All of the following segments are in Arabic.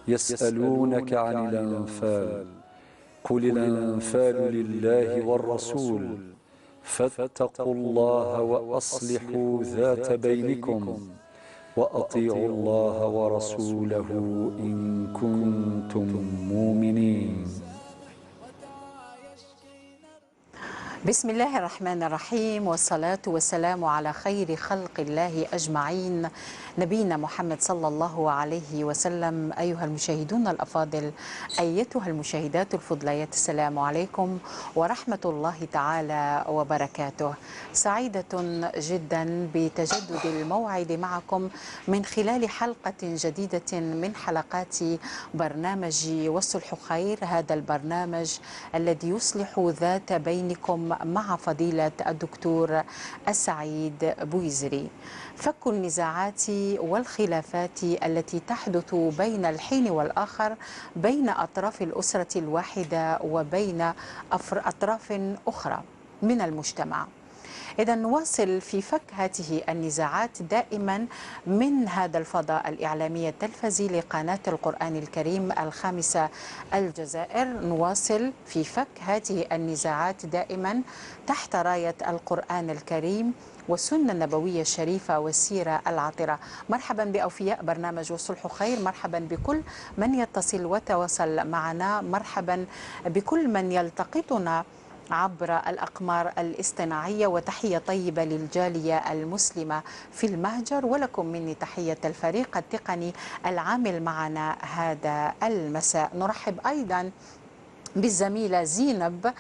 يسألونك عن الأنفال قل الأنفال لله والرسول فاتقوا الله وأصلحوا ذات بينكم وأطيعوا الله ورسوله إن كنتم مؤمنين. بسم الله الرحمن الرحيم، والصلاة والسلام على خير خلق الله أجمعين، نبينا محمد صلى الله عليه وسلم. أيها المشاهدون الأفاضل، أيتها المشاهدات الفضليات، السلام عليكم ورحمة الله تعالى وبركاته. سعيدة جدا بتجدد الموعد معكم من خلال حلقة جديدة من حلقات برنامج والصلح خير، هذا البرنامج الذي يصلح ذات بينكم مع فضيلة الدكتور السعيد بويزري. فك النزاعات والخلافات التي تحدث بين الحين والآخر بين أطراف الأسرة الواحدة وبين أطراف أخرى من المجتمع. إذا نواصل في فك هذه النزاعات دائما من هذا الفضاء الإعلامي التلفزي لقناة القرآن الكريم الخامسة الجزائر. نواصل في فك هذه النزاعات دائما تحت راية القرآن الكريم والسنة النبوية الشريفة والسيرة العطرة. مرحبا بأوفياء برنامج والصلح خير، مرحبا بكل من يتصل وتواصل معنا، مرحبا بكل من يلتقطنا عبر الأقمار الاصطناعية، وتحية طيبة للجالية المسلمة في المهجر، ولكم مني تحية الفريق التقني العامل معنا هذا المساء. نرحب أيضا بالزميلة زينب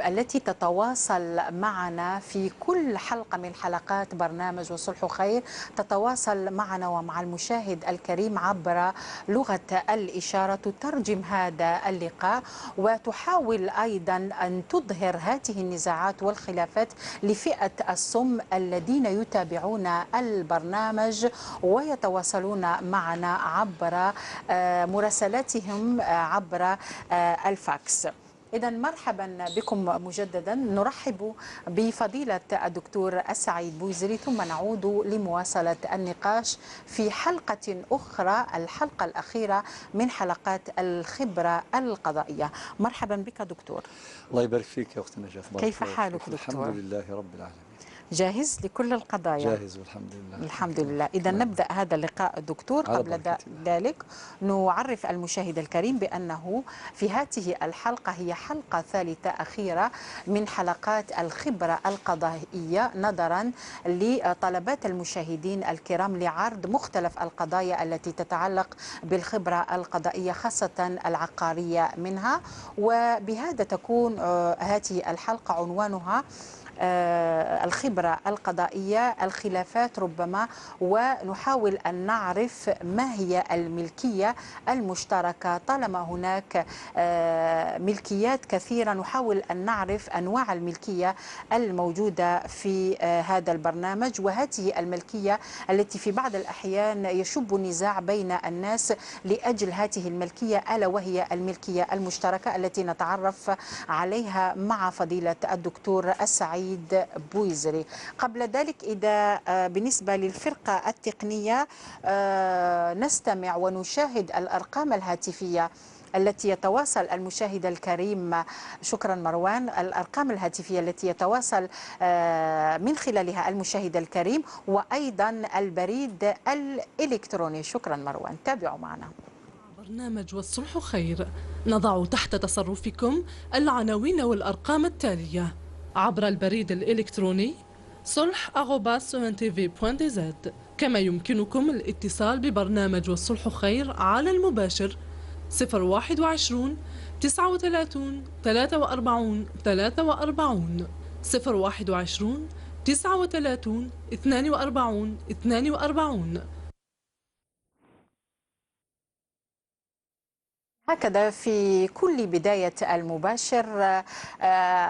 التي تتواصل معنا في كل حلقة من حلقات برنامج وصلح خير، تتواصل معنا ومع المشاهد الكريم عبر لغة الإشارة، تترجم هذا اللقاء وتحاول أيضا أن تظهر هذه النزاعات والخلافات لفئة الصم الذين يتابعون البرنامج ويتواصلون معنا عبر مراسلاتهم عبر الفاكس. إذا مرحبا بكم مجددا. نرحب بفضيلة الدكتور السعيد بويزري، ثم نعود لمواصلة النقاش في حلقة أخرى، الحلقة الأخيرة من حلقات الخبرة القضائية. مرحبا بك دكتور. الله يبارك فيك يا أختي نجاة. كيف حالك دكتور؟ الحمد لله رب العالمين. جاهز لكل القضايا؟ جاهز والحمد لله. الحمد لله. إذا نبدأ هذا اللقاء دكتور. قبل ذلك نعرف المشاهد الكريم بأنه في هذه الحلقة هي حلقة ثالثة أخيرة من حلقات الخبرة القضائية، نظرا لطلبات المشاهدين الكرام لعرض مختلف القضايا التي تتعلق بالخبرة القضائية، خاصة العقارية منها. وبهذا تكون هذه الحلقة عنوانها الخبرة القضائية، الخلافات ربما، ونحاول أن نعرف ما هي الملكية المشتركة. طالما هناك ملكيات كثيرة، نحاول أن نعرف أنواع الملكية الموجودة في هذا البرنامج، وهذه الملكية التي في بعض الأحيان يشب نزاع بين الناس لأجل هذه الملكية، ألا وهي الملكية المشتركة التي نتعرف عليها مع فضيلة الدكتور السعيد بويزري. قبل ذلك، إذا بالنسبة للفرقة التقنية نستمع ونشاهد الأرقام الهاتفية التي يتواصل المشاهد الكريم، شكرا مروان، الأرقام الهاتفية التي يتواصل من خلالها المشاهد الكريم، وأيضا البريد الإلكتروني. شكرا مروان. تابعوا معنا برنامج والصلح خير. نضع تحت تصرفكم العناوين والأرقام التالية عبر البريد الإلكتروني صلح@suntv.dz، كما يمكنكم الاتصال ببرنامج والصلح خير على المباشر 021 39 43 43 021 39 42 42. هكذا في كل بداية المباشر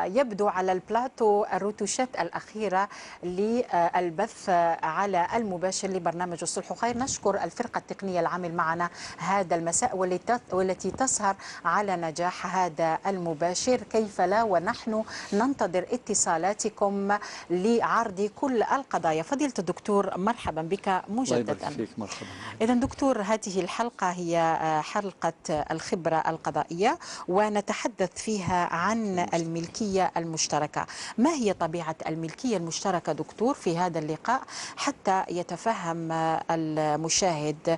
يبدو على البلاتو الروتوشات الأخيرة للبث على المباشر لبرنامج الصلح خير. نشكر الفرقة التقنية العامل معنا هذا المساء والتي تسهر على نجاح هذا المباشر، كيف لا، ونحن ننتظر اتصالاتكم لعرض كل القضايا. فضيلة الدكتور مرحبا بك مجددا. مرحبا. إذا دكتور، هذه الحلقة هي حلقة الخبرة القضائية، ونتحدث فيها عن الملكية المشتركة. ما هي طبيعة الملكية المشتركة دكتور في هذا اللقاء حتى يتفهم المشاهد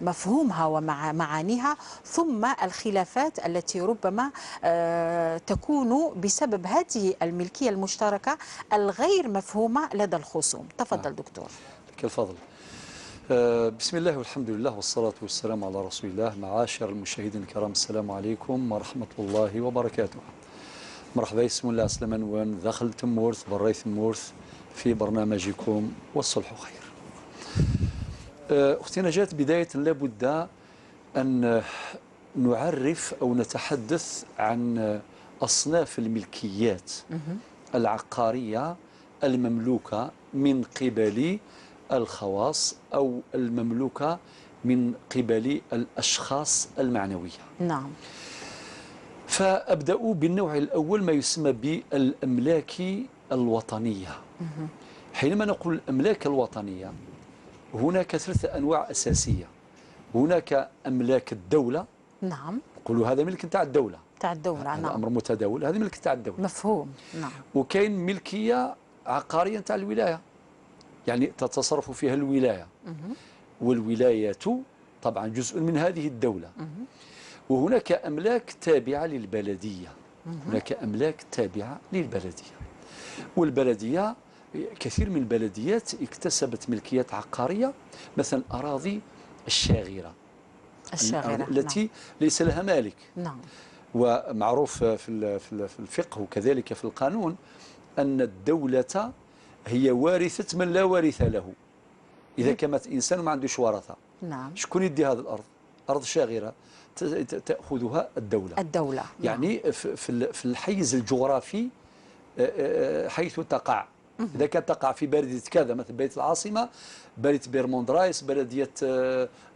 مفهومها ومعانيها، ثم الخلافات التي ربما تكون بسبب هذه الملكية المشتركة الغير مفهومة لدى الخصوم. تفضل دكتور. لك الفضل. بسم الله والحمد لله والصلاة والسلام على رسول الله. معاشر المشاهدين الكرام، السلام عليكم ورحمة الله وبركاته. مرحبا، بسم الله سلمان وان دخل تمورث بريث مورث في برنامجكم والصلح خير. أختي نجاة، بداية لابد أن نعرف أو نتحدث عن أصناف الملكيات العقارية المملوكة من قبل الخواص أو المملوكة من قبل الأشخاص المعنوية. نعم. فأبدأ بالنوع الأول، ما يسمى بالأملاك الوطنية. حينما نقول الأملاك الوطنية، هناك ثلاثة أنواع أساسية. هناك أملاك الدولة. نعم. نقولوا هذا ملك تاع الدولة. تاع الدولة. هذا نعم. أمر متداول، هذا ملك تاع الدولة. مفهوم. نعم. وكاين ملكية عقارية تاع الولاية، يعني تتصرف فيها الولاية. والولاية طبعا جزء من هذه الدولة. وهناك أملاك تابعة للبلدية. هناك أملاك تابعة للبلدية. والبلدية، كثير من البلديات اكتسبت ملكيات عقارية، مثلا أراضي الشاغرة التي نعم. ليس لها مالك. نعم. ومعروف في الفقه وكذلك في القانون أن الدولة هي وارثة من لا وارث له. إذا كانت إنسان ما عندوش ورثة، نعم، شكون يدي هذه الأرض؟ أرض شاغرة تأخذها الدولة. الدولة. يعني نعم. في الحيز الجغرافي حيث تقع. إذا كانت تقع في بلدية كذا، مثل بلدية العاصمة، بلدية بيرموندرايس، بلدية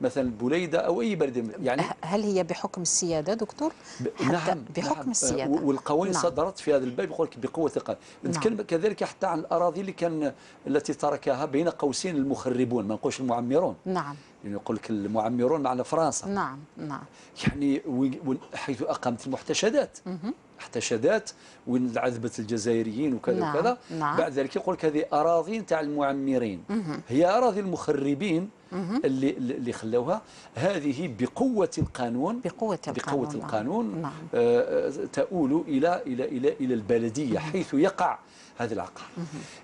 مثلا بوليدة، أو أي بلدية. يعني هل هي بحكم السيادة دكتور؟ نعم، بحكم نعم. السيادة. والقوانين نعم. صدرت في هذا الباب، يقول لك بقوة القانون. نتكلم كذلك حتى عن الأراضي التي تركها بين قوسين المخربون، ما نقولش المعمرون. نعم. يعني يقول لك المعمرون معنا فرنسا. نعم. نعم. يعني حيث أقامت المحتشدات. احتشدات وين عذبت الجزائريين وكذا. نعم. وكذا. نعم. بعد ذلك يقول لك هذه أراضي تاع المعمرين. هي أراضي المخربين اللي خلوها. هذه بقوة القانون. بقوة القانون. نعم. تؤول إلى البلدية حيث يقع هذا العقار.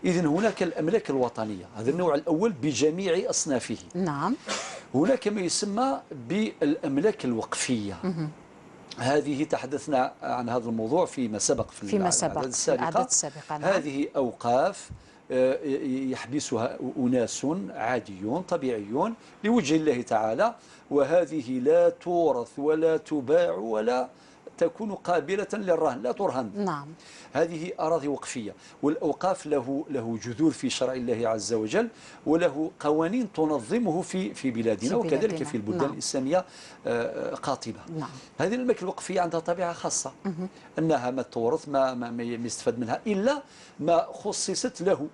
إذن هناك الأملاك الوطنية، هذا النوع الأول بجميع أصنافه. نعم. هناك ما يسمى بالأملاك الوقفية. هذه تحدثنا عن هذا الموضوع فيما سبق في الأعداد السابقة. هذه أوقاف يحبسها أناس عاديون طبيعيون لوجه الله تعالى، وهذه لا تورث ولا تباع ولا تكون قابلة للرهن، لا ترهن. نعم. هذه أراضي وقفية. والأوقاف له جذور في شرع الله عز وجل، وله قوانين تنظمه في بلادنا وكذلك في البلدان. نعم. الإسلامية قاطبة. نعم. هذه الأملاك الوقفية عندها طبيعة خاصة، أنها ما تورث، ما يستفاد منها إلا ما خصصت له.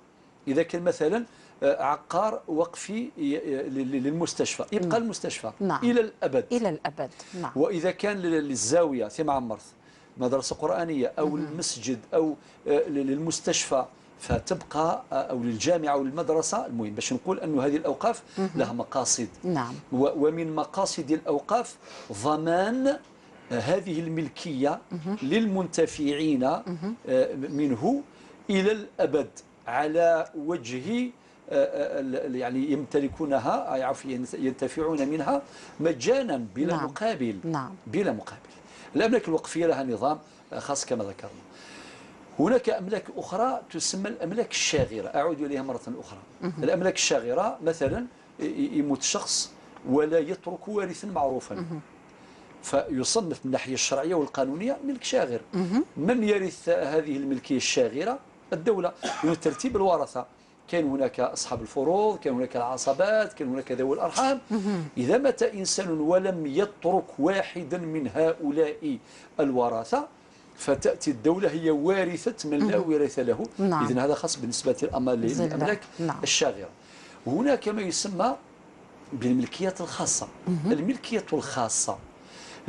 إذا كان مثلا عقار وقفي للمستشفى، يبقى المستشفى. نعم. إلى الأبد. إلى الأبد. نعم. وإذا كان للزاوية ثم عمرث، مدرسة قرآنية، أو المسجد، أو للمستشفى، فتبقى، أو للجامعة أو للمدرسة. المهم باش نقول أن هذه الأوقاف لها مقاصد. نعم. ومن مقاصد الأوقاف ضمان هذه الملكية للمنتفعين منه إلى الأبد، على وجه يعني يمتلكونها، ينتفعون منها مجانا بلا نعم. مقابل. نعم. بلا مقابل. الأملاك الوقفية لها نظام خاص كما ذكرنا. هناك أملاك أخرى تسمى الأملاك الشاغرة، أعود إليها مرة أخرى. الأملاك الشاغرة، مثلا يموت شخص ولا يترك وارثا معروفا، فيصنف من الناحية الشرعية والقانونية ملك شاغر. من يرث هذه الملكية الشاغرة؟ الدولة، من ترتيب الورثة. كان هناك أصحاب الفروض، كان هناك العصبات، كان هناك ذوي الأرحام. إذا مات إنسان ولم يترك واحدا من هؤلاء الورثة فتأتي الدولة هي وارثة من لا ورث له. نعم. إذن هذا خاص بالنسبة للأملاك الشاغرة. هناك ما يسمى بالملكيات الخاصة. الملكية الخاصة،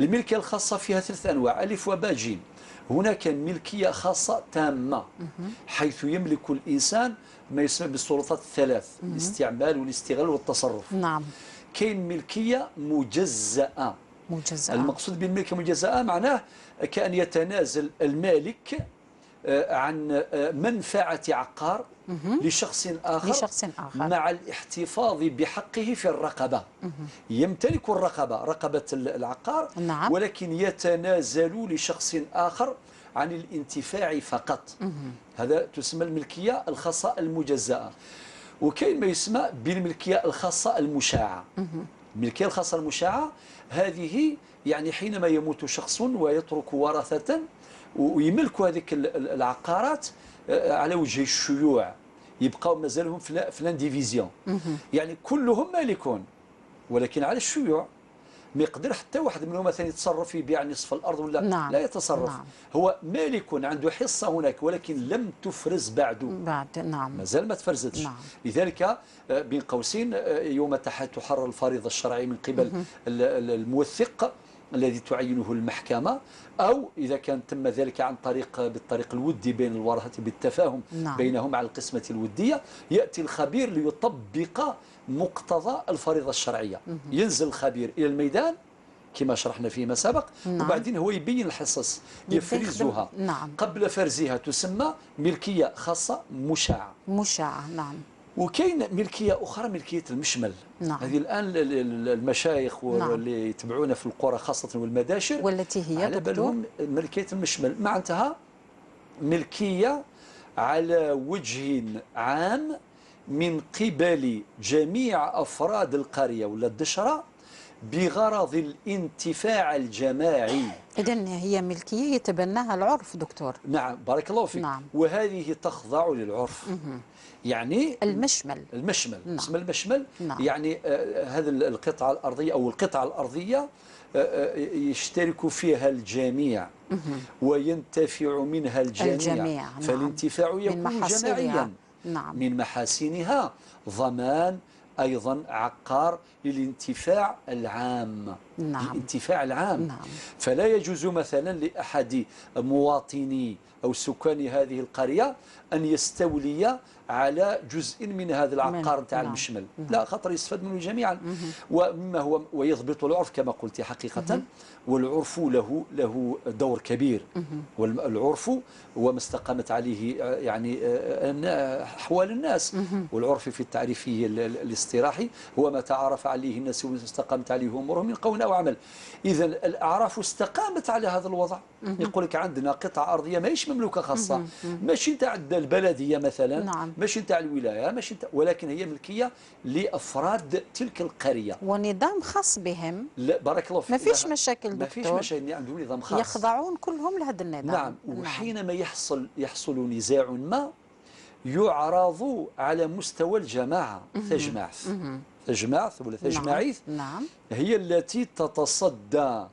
الملكية الخاصة فيها 3 أنواع: ألف وباء جيم. هناك ملكية خاصة تامة حيث يملك الإنسان ما يسمى بالسلطات الثلاث: الاستعمال والاستغلال والتصرف. نعم. كاين ملكية مجزأة. المقصود بالملكية المجزأة معناه كأن يتنازل المالك عن منفعة عقار لشخص آخر مع الاحتفاظ بحقه في الرقبة. يمتلك رقبة العقار، نعم. ولكن يتنازل لشخص آخر عن الانتفاع فقط. هذا تسمى الملكية الخاصة المجزأة. وكاين ما يسمى بالملكية الخاصة المشاعة. الملكية الخاصة المشاعة هذه يعني حينما يموت شخص ويترك ورثة ويملك هذه العقارات على وجه الشيوع، يبقوا مازالهم في الانديفيزيون، يعني كلهم مالكون ولكن على الشيوع. ما يقدر حتى واحد منهم مثلا يتصرف يبيع نصف الارض ولا نعم. لا يتصرف. نعم. هو مالك عنده حصه هناك ولكن لم تفرز بعد. نعم. مازال ما تفرزتش. نعم. لذلك بين قوسين يوم تحرر الفريضه الشرعي من قبل الموثق الذي تعينه المحكمة، أو إذا كان تم ذلك عن بالطريق الودي بين الورثة بالتفاهم. نعم. بينهم على القسمة الودية، يأتي الخبير ليطبق مقتضى الفريضة الشرعية. ينزل الخبير إلى الميدان كما شرحنا فيما سبق. نعم. وبعدين هو يبين الحصص يفرزها. نعم. قبل فرزها تسمى ملكية خاصة مشاعة. نعم. وكاين ملكية أخرى ملكية المشمل. نعم. هذه الآن المشايخ واللي يتبعونا في القرى خاصة والمداشر والتي هي على بالهم ملكية المشمل. معناتها ملكية على وجه عام من قبل جميع أفراد القرية ولا الدشرة بغرض الانتفاع الجماعي. إذن هي ملكية يتبناها العرف دكتور. نعم بارك الله فيك. نعم. وهذه تخضع للعرف. يعني المشمل. نعم. اسم المشمل. نعم. يعني هذه القطعة الأرضية أو القطعة الأرضية يشترك فيها الجميع وينتفع منها الجميع. نعم. فالانتفاع يكون جماعيا. نعم. من محاسنها ضمان أيضا عقار للانتفاع العام. نعم. الانتفاع العام. نعم. فلا يجوز مثلا لأحد مواطني أو سكان هذه القرية أن يستولي على جزء من هذا العقار نتاع المشمل. لا، خاطر يستفاد منه جميعا. ومما هو ويضبط العرف كما قلت حقيقة. والعرف له دور كبير. والعرف هو ما استقامت عليه يعني أحوال الناس. والعرف في التعريف الاصطلاحي هو ما تعارف عليه الناس واستقامت عليه أمورهم من قول أو عمل. إذا الأعراف استقامت على هذا الوضع. يقول لك عندنا قطعة أرضية ماهيش مملوكة خاصة، ماشي نتاع البلدية مثلا. نعم. ماشي نتاع الولاية، ماشي ولكن هي ملكية لأفراد تلك القرية ونظام خاص بهم. لا بارك الله فيك. ما فيش مشاكل دكتور. ما فيش مشاكل، عندهم نظام خاص يخضعون كلهم لهذا النظام. نعم. وحينما يحصل نزاع ما يعرض على مستوى الجماعة تجمعث ولا تجمعيث. نعم. هي التي تتصدى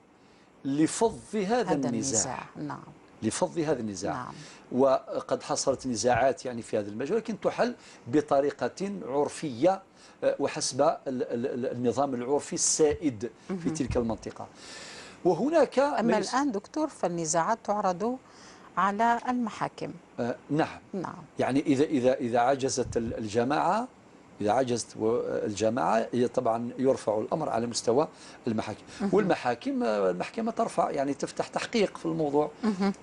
لفض هذا النزاع. نعم. لفض هذا النزاع. نعم. وقد حصلت نزاعات يعني في هذا المجال، لكن تحل بطريقة عرفية وحسب النظام العرفي السائد في تلك المنطقة. وهناك أما الآن دكتور فالنزاعات تعرض على المحاكم. نعم. نعم. يعني إذا عجزت الجماعة، إذا عجزت الجماعة طبعا يرفع الأمر على مستوى المحاكم. والمحاكم المحكمة ترفع يعني تفتح تحقيق في الموضوع.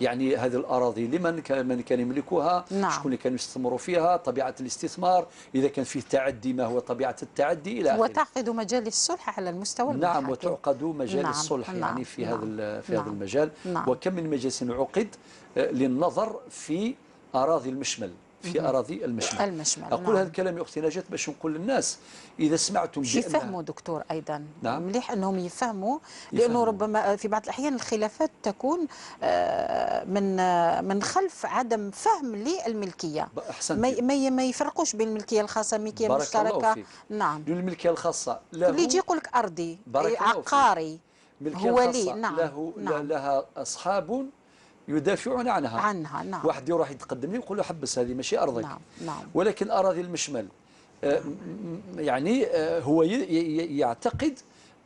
يعني هذه الأراضي لمن كان يملكها، نعم. شكون اللي كانوا يستثمروا فيها، طبيعة الاستثمار، إذا كان فيه تعدي ما هو طبيعة التعدي إلى آخره. وتعقد مجال الصلح على المستوى المحاكم. نعم. وتعقد مجال نعم. الصلح نعم. يعني في نعم. هذا المجال. نعم. وكم من مجلس عقد للنظر في أراضي المشمل. في أراضي المشمل. أقول هذا الكلام يا أختي نجاة باش نقول للناس إذا سمعتم باش يفهموا دكتور أيضا. نعم. مليح أنهم يفهموا، لأنه ربما في بعض الأحيان الخلافات تكون من خلف عدم فهم للملكية. ما يفرقوش بين الملكية الخاصة والملكية المشتركة. نعم. الملكية الخاصة اللي يجي يقول لك أرضي عقاري هو لي. نعم. لها أصحاب يدافعون عنها. نعم. واحد يروح يتقدم لي يقول له حبس هذه ماشي أرضك. نعم. ولكن أراضي المشمل يعني هو يعتقد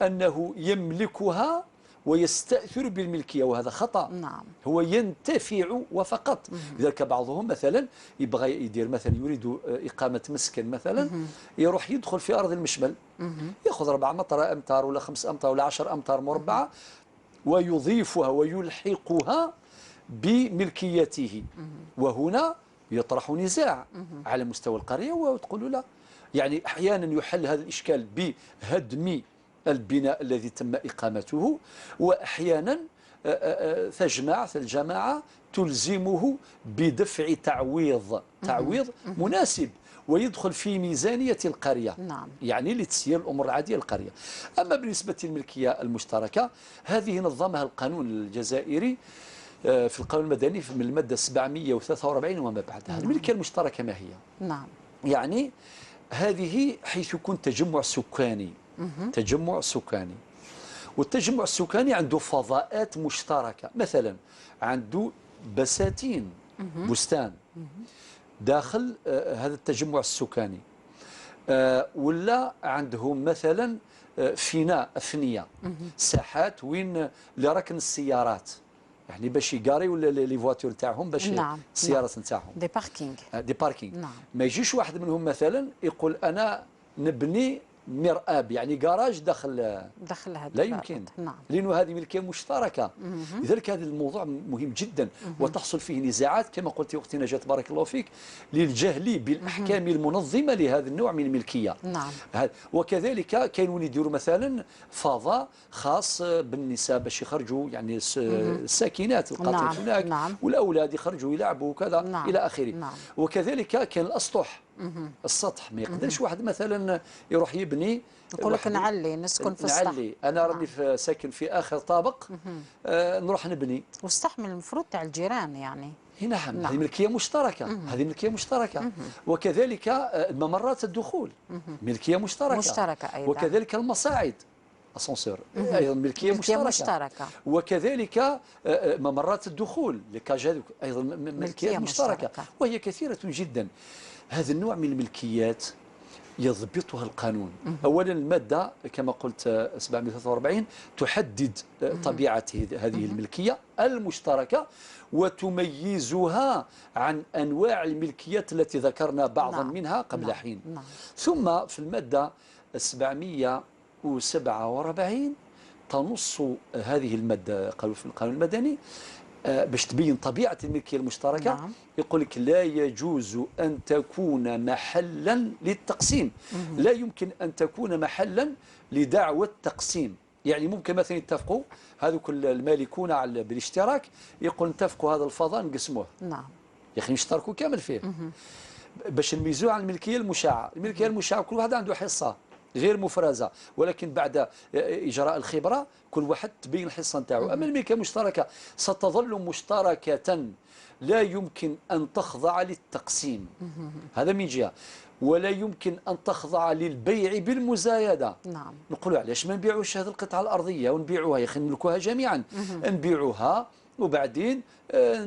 أنه يملكها ويستأثر بالملكية، وهذا خطأ. نعم. هو ينتفع وفقط. لذلك بعضهم مثلا يبغى يدير مثلا يريد إقامة مسكن مثلا، يروح يدخل في أرض المشمل، يأخذ 4 أمتار ولا 5 أمتار ولا 10 أمتار مربعة ويضيفها ويلحقها بملكيته. وهنا يطرح نزاع على مستوى القرية وتقول لا. يعني أحيانا يحل هذا الإشكال بهدم البناء الذي تم إقامته، وأحيانا الجماعة تلزمه بدفع تعويض مناسب ويدخل في ميزانية القرية. نعم. يعني لتسيير الأمور العادية للقرية. أما بالنسبة للملكية المشتركة هذه نظمها القانون الجزائري في القانون المدني من المادة 743 وما بعدها. الملكية المشتركة ما هي؟ نعم. يعني هذه حيث يكون تجمع سكاني. تجمع سكاني، والتجمع السكاني عنده فضاءات مشتركة، مثلا عنده بساتين بستان داخل هذا التجمع السكاني، ولا عندهم مثلا أفنية ساحات وين لركن السيارات، يعني باش يقاري ولا لي فواتور تاعهم باش السيارات نتاعهم دي باركينغ. نعم. ما يجيش واحد منهم مثلا يقول أنا نبني مرآب يعني جراج داخل هذا، لا يمكن. نعم. لأنه هذه ملكية مشتركة. لذلك هذا الموضوع مهم جدا وتحصل فيه نزاعات كما قلت يا أختي نجاة بارك الله فيك للجهل بالأحكام المنظمة لهذا النوع من الملكية. نعم. وكذلك كانوا يديروا مثلا فضاء خاص بالنساء باش يخرجوا يعني الساكنات القاطنات هناك. نعم. والأولاد يخرجوا يلعبوا وكذا. نعم. إلى آخره. نعم. وكذلك كان الأسطح السطح ما يقدرش واحد مثلا يروح يبني يقول لك نعلي نسكن في السطح. انا راني ساكن في اخر طابق نروح نبني واستحمل المفروض تاع الجيران يعني. نعم. هذه ملكيه مشتركه. هذه ملكيه مشتركه. وكذلك ممرات الدخول ملكيه مشتركه ايضا. وكذلك المصاعد اسانسور ايضا ملكيه مشتركه. وكذلك ممرات الدخول لكاج ايضا ملكيه مشتركه. وهي كثيره جدا. هذا النوع من الملكيات يضبطها القانون. أولا المادة كما قلت 743 تحدد طبيعة هذه الملكية المشتركة وتميزها عن أنواع الملكيات التي ذكرنا بعضا منها قبل حين. ثم في المادة 747 تنص هذه المادة قالوا في القانون المدني باش تبين طبيعة الملكية المشتركة. يقول لك لا يجوز أن تكون محلا للتقسيم. لا يمكن أن تكون محلا لدعوى التقسيم. يعني ممكن مثلا يتفقوا هذوك المالكون على بالاشتراك يقول نتفقوا هذا الفضاء نقسموه. نعم. يا أخي نشتركوا كامل فيه. باش نميزوه عن الملكية المشاعة. الملكية المشاعة كل واحد عنده حصة غير مفرزة، ولكن بعد إجراء الخبرة كل واحد تبين الحصة نتاعو. أما الملكية المشتركة ستظل مشتركة لا يمكن أن تخضع للتقسيم. هذا من جهة. ولا يمكن أن تخضع للبيع بالمزايدة. نعم. نقولوا علاش ما نبيعوش هذه القطعة الأرضية ونبيعوها يا أخي نملكوها جميعا. نبيعوها وبعدين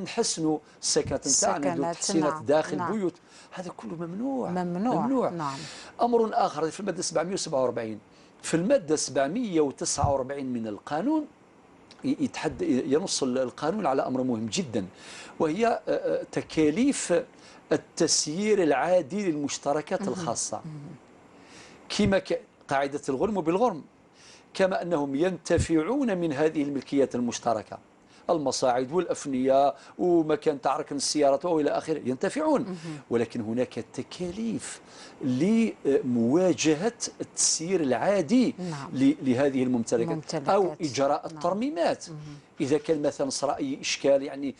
نحسنوا السكنات نتاعنا نديروا تحسينات داخل البيوت. هذا كله ممنوع. نعم. أمر آخر في المادة 747 في المادة 749 من القانون ينص القانون على أمر مهم جدا، وهي تكاليف التسيير العادي للمشتركات الخاصة. كما قاعدة الغرم بالغرم، كما أنهم ينتفعون من هذه الملكيات المشتركة المصاعد والأفنية ومكان تاع ركن السيارات وإلى آخره ينتفعون، ولكن هناك تكاليف لمواجهة التسيير العادي لهذه الممتلكات أو إجراء الترميمات. إذا كان مثلا صرا أي إشكال يعني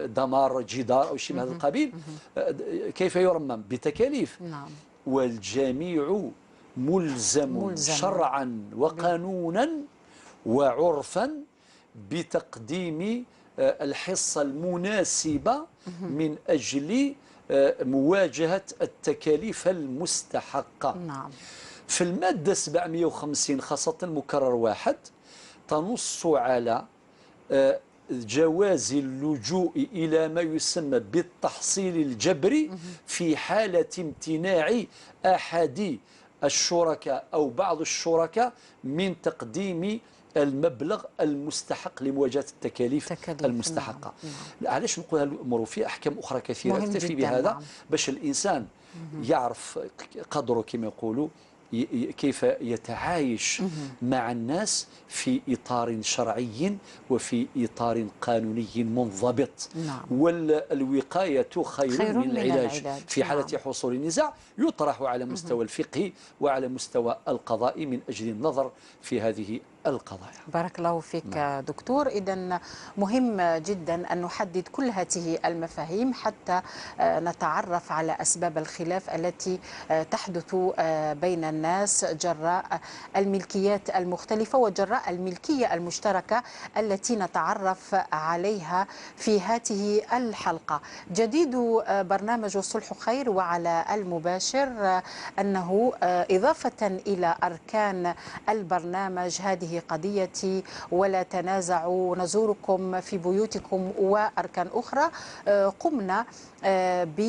دمار جدار أو شيء من هذا القبيل، كيف يرمم؟ بتكاليف. والجميع ملزم شرعا وقانونا وعرفا بتقديم الحصة المناسبة من أجل مواجهة التكاليف المستحقة. في المادة 750 خاصة مكرر 1 تنص على جواز اللجوء إلى ما يسمى بالتحصيل الجبري في حالة امتناع أحد الشركاء أو بعض الشركاء من تقديم المبلغ المستحق لمواجهة التكاليف المستحقة. علاش نقول هذه الأمور؟ في أحكام أخرى كثيرة اكتفي بهذا باش الإنسان يعرف قدره كما يقولوا، كيف يتعايش مع الناس في إطار شرعي وفي إطار قانوني منضبط. والوقاية خير من العلاج. في حالة حصول النزاع يطرح على مستوى الفقه وعلى مستوى القضاء من أجل النظر في هذه القضايا. بارك الله فيك دكتور. إذن مهم جدا أن نحدد كل هذه المفاهيم حتى نتعرف على أسباب الخلاف التي تحدث بين الناس جراء الملكيات المختلفة وجراء الملكية المشتركة التي نتعرف عليها في هذه الحلقة. جديد برنامج الصلح خير وعلى المباشر أنه إضافة إلى أركان البرنامج هذه قضيتي ولا تنازعوا نزوركم في بيوتكم وأركان أخرى، قمنا ب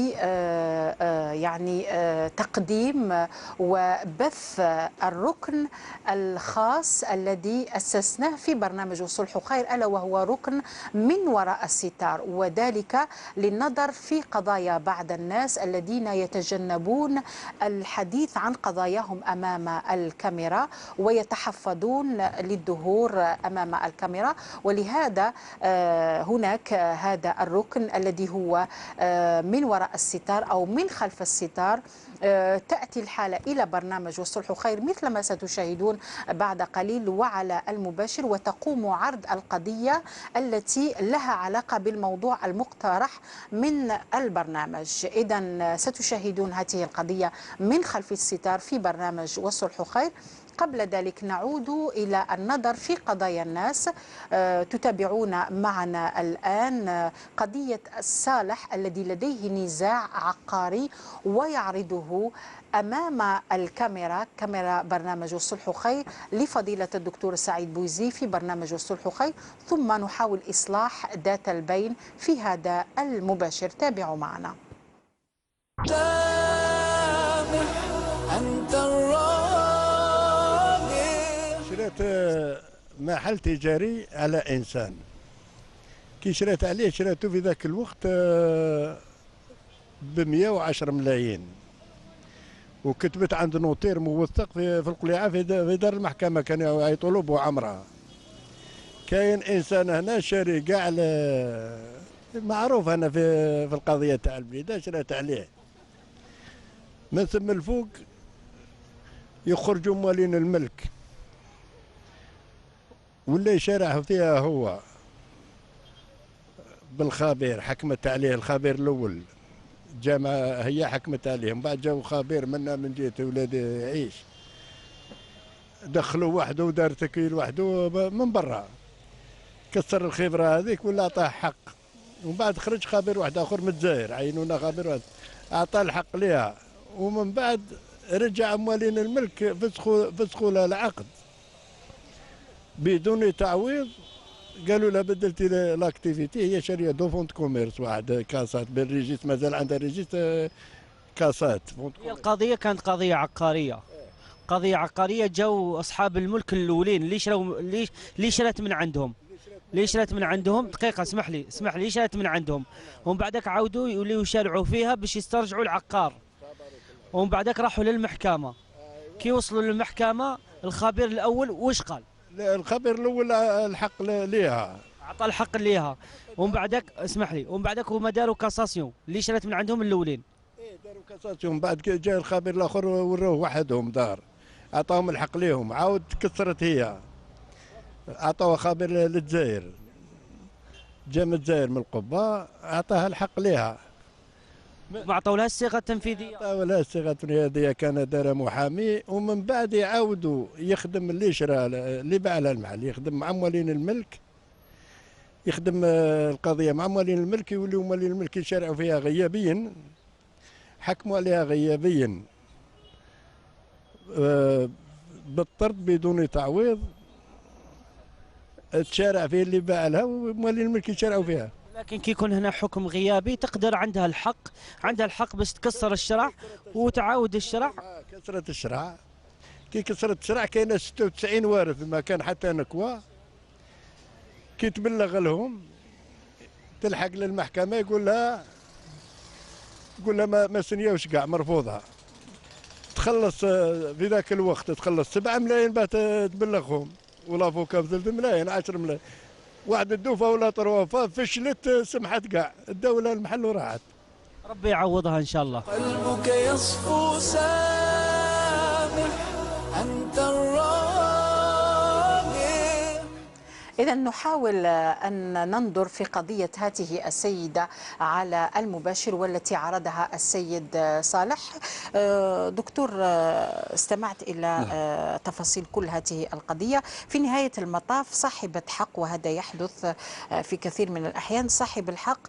يعني تقديم وبث الركن الخاص الذي أسسناه في برنامج الصلح خير، ألا وهو ركن من وراء الستار، وذلك للنظر في قضايا بعض الناس الذين يتجنبون الحديث عن قضاياهم أمام الكاميرا ويتحفظون للظهور أمام الكاميرا. ولهذا هناك هذا الركن الذي هو من وراء الستار أو من خلف الستار. تأتي الحالة إلى برنامج الصلح خير مثل ما ستشاهدون بعد قليل وعلى المباشر، وتقوم عرض القضية التي لها علاقة بالموضوع المقترح من البرنامج. إذن ستشاهدون هذه القضية من خلف الستار في برنامج والصلح خير. قبل ذلك نعود إلى النظر في قضايا الناس. تتابعون معنا الآن قضية الصالح الذي لديه نزاع عقاري ويعرضه أمام الكاميرا، كاميرا برنامج الصلح خير، لفضيلة الدكتور سعيد بوزي في برنامج الصلح خير، ثم نحاول إصلاح ذات البين في هذا المباشر. تابعوا معنا. شريت محل تجاري على إنسان، كي شريت عليه شريته في ذاك الوقت ب110 ملايين، وكتبت عند نوطير موثق في القليعة في دار المحكمة، كانوا يعيطوا له عمرها. كاين إنسان هنا شاري كاع معروف أنا في القضية تاع البليدة، شريت عليه من ثم الفوق يخرجوا موالين الملك ولا يشارع فيها هو بالخبير، حكمت عليه الخبير الاول، جامعه هي حكمت عليه، من بعد جاو خبير منا من جهه ولاد عيش، دخلوا وحده ودار تكويل وحده من برا، كسر الخبره هذيك ولا عطاه حق، ومن بعد خرج خبير واحد اخر من الجزائر، عينونا خبير واحد اعطاه الحق ليها، ومن بعد رجع موالين الملك فسخوا لها العقد بدون تعويض. قالوا لها بدلتي لاكتيفيتي، هي شاريه دو فونت كوميرس واحد كاسات بالريجيست، مازال عندها ريجيست كاسات. القضيه كانت قضيه عقاريه، قضيه عقاريه. جاوا اصحاب الملك الاولين اللي شرت من عندهم، دقيقه اسمح لي شرت من عندهم، ومن بعدك عاودوا يوليو يشارعوا فيها باش يسترجعوا العقار، ومن بعدك راحوا للمحكمه. كي وصلوا للمحكمه الخبير الاول واش قال؟ الخبير الاول الحق ليها، عطى الحق ليها، ومن بعدك اسمح لي، ومن بعدك هما داروا كاساسيون اللي شرات من عندهم الاولين. داروا كاساسيون، بعد جاء الخبير الاخر وروه وحدهم دار، عطاهم الحق ليهم، عاود تكسرت هي، عطاوها خبير للجزائر، جا من الجزائر من القبه عطاها الحق ليها. ما عطاو لها الصيغه التنفيذيه. عطاو لها الصيغه التنفيذيه، كان دار محامي، ومن بعد يعاودوا يخدم اللي شرا اللي باع لها المحل، يخدم مع موالين الملك، يخدم القضيه مع موالين الملك، يوليو موالين الملك يشرعوا فيها غيابيا، حكموا عليها غيابيا بالطرد بدون تعويض، تشارع فيه اللي باع لها وموالين الملك يشرعوا فيها. لكن كي يكون هنا حكم غيابي تقدر عندها الحق باش تكسر الشرع وتعاود الشرع. كسرت الشرع، كي كسرت الشرع كاينه 96 وارث ما كان حتى نكوى، كي تبلغ لهم تلحق للمحكمه يقول لها ما سنيوش كاع، مرفوضه. تخلص في ذاك الوقت تخلص 7 ملايين باه تبلغهم، ولا فوق 3 ملايين 10 ملايين. واحد الدوفه ولا طروفه فشلت، سمحت كاع الدوله المحل وراحت. ربي يعوضها ان شاء الله. قلبك يصفو سامح انت الراضي. إذا نحاول أن ننظر في قضية هذه السيدة على المباشر والتي عرضها السيد صالح. دكتور، استمعت إلى تفاصيل كل هذه القضية. في نهاية المطاف صاحبة حق، وهذا يحدث في كثير من الأحيان، صاحب الحق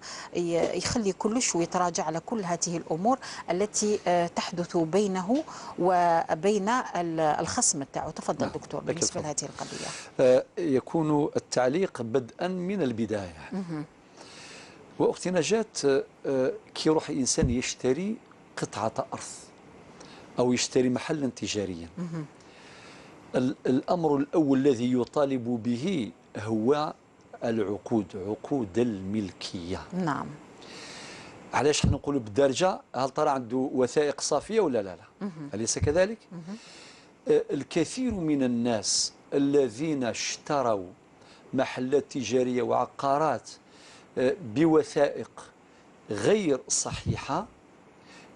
يخلي كلش ويتراجع على كل هذه الأمور التي تحدث بينه وبين الخصم تاعو. تفضل دكتور بالنسبة لهذه القضية. يكون التعليق بدءا من البداية. وأختي نجاة، كي يروح إنسان يشتري قطعة أرض أو يشتري محلا تجاريا، الأمر الأول الذي يطالب به هو عقود الملكية. نعم. علاش حنا نقولوا بالدارجة، هل ترى عنده وثائق صافية ولا لا؟ أليس كذلك؟ الكثير من الناس الذين اشتروا محلات تجارية وعقارات بوثائق غير صحيحة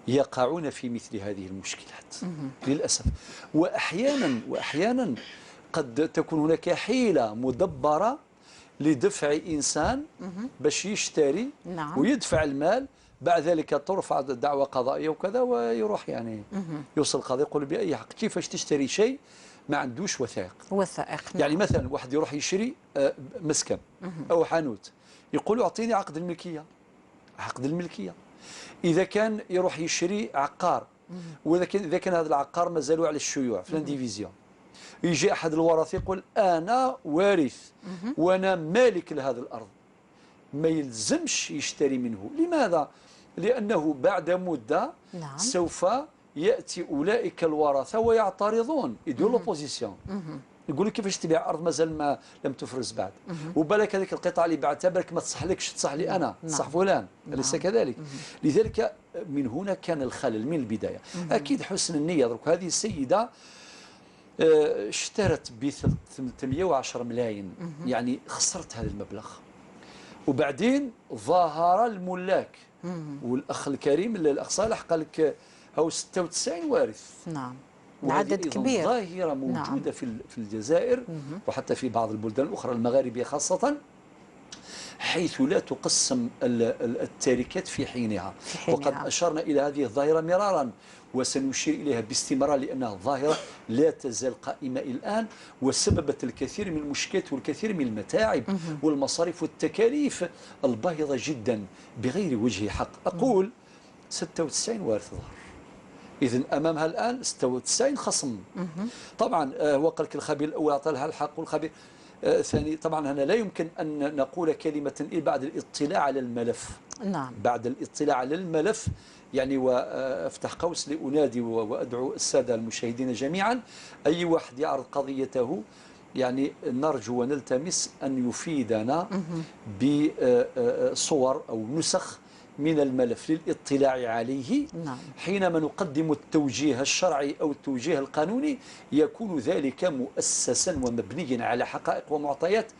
يقعون في مثل هذه المشكلات للأسف. وأحيانا قد تكون هناك حيلة مدبرة لدفع إنسان باش يشتري ويدفع المال، بعد ذلك ترفع دعوى قضائية وكذا، ويروح يعني يوصل القاضي يقول بأي حق كيفاش تشتري شيء ما عندوش وثائق. يعني مثلا واحد يروح يشتري مسكن أو حانوت، يقول اعطيني عقد الملكية. إذا كان يروح يشتري عقار، إذا كان هذا العقار مازالوا على الشيوع في الانديفيزيون، يجي أحد الورثة يقول أنا وارث وأنا مالك لهذه الأرض، ما يلزمش يشتري منه. لماذا؟ لأنه بعد مدة سوف يأتي أولئك الورثة ويعترضون، يديروا لوبوزيسيون، يقول لك كيفاش تبيع أرض مازال ما لم تفرز بعد، وبالك هذيك القطعة اللي بعتها بالك ما تصحلكش، تصح لي أنا، تصح فلان، أليس كذلك؟ لذلك من هنا كان الخلل من البداية. أكيد حسن النية. درك هذه السيدة اشترت ب 310 ملايين، يعني خسرت هذا المبلغ، وبعدين ظهر الملاك، والأخ الكريم الأخ صالح قال لك أو 96 وارث. نعم، عدد كبير. ظاهرة موجودة في الجزائر وحتى في بعض البلدان الأخرى المغاربية خاصة، حيث لا تقسم التركات في حينها. وقد أشرنا إلى هذه الظاهرة مرارا، وسنشير إليها باستمرار، لأنها ظاهرة لا تزال قائمة الآن، وسببت الكثير من المشكلات والكثير من المتاعب والمصاريف والتكاليف الباهظة جدا بغير وجه حق. أقول 96 وارث ظهر، إذن أمامها الآن 96 خصم. طبعا هو قال لك الخبير الأول أعطى لها الحق، والخبير الثاني. طبعا هنا لا يمكن أن نقول كلمة إلا بعد الاطلاع على الملف. نعم. بعد الاطلاع على الملف يعني، وأفتح قوس لأنادي وأدعو السادة المشاهدين جميعا، أي واحد يعرض قضيته يعني نرجو ونلتمس أن يفيدنا بصور أو نسخ من الملف للاطلاع عليه. نعم. حينما نقدم التوجيه الشرعي أو التوجيه القانوني يكون ذلك مؤسسا ومبنيا على حقائق ومعطيات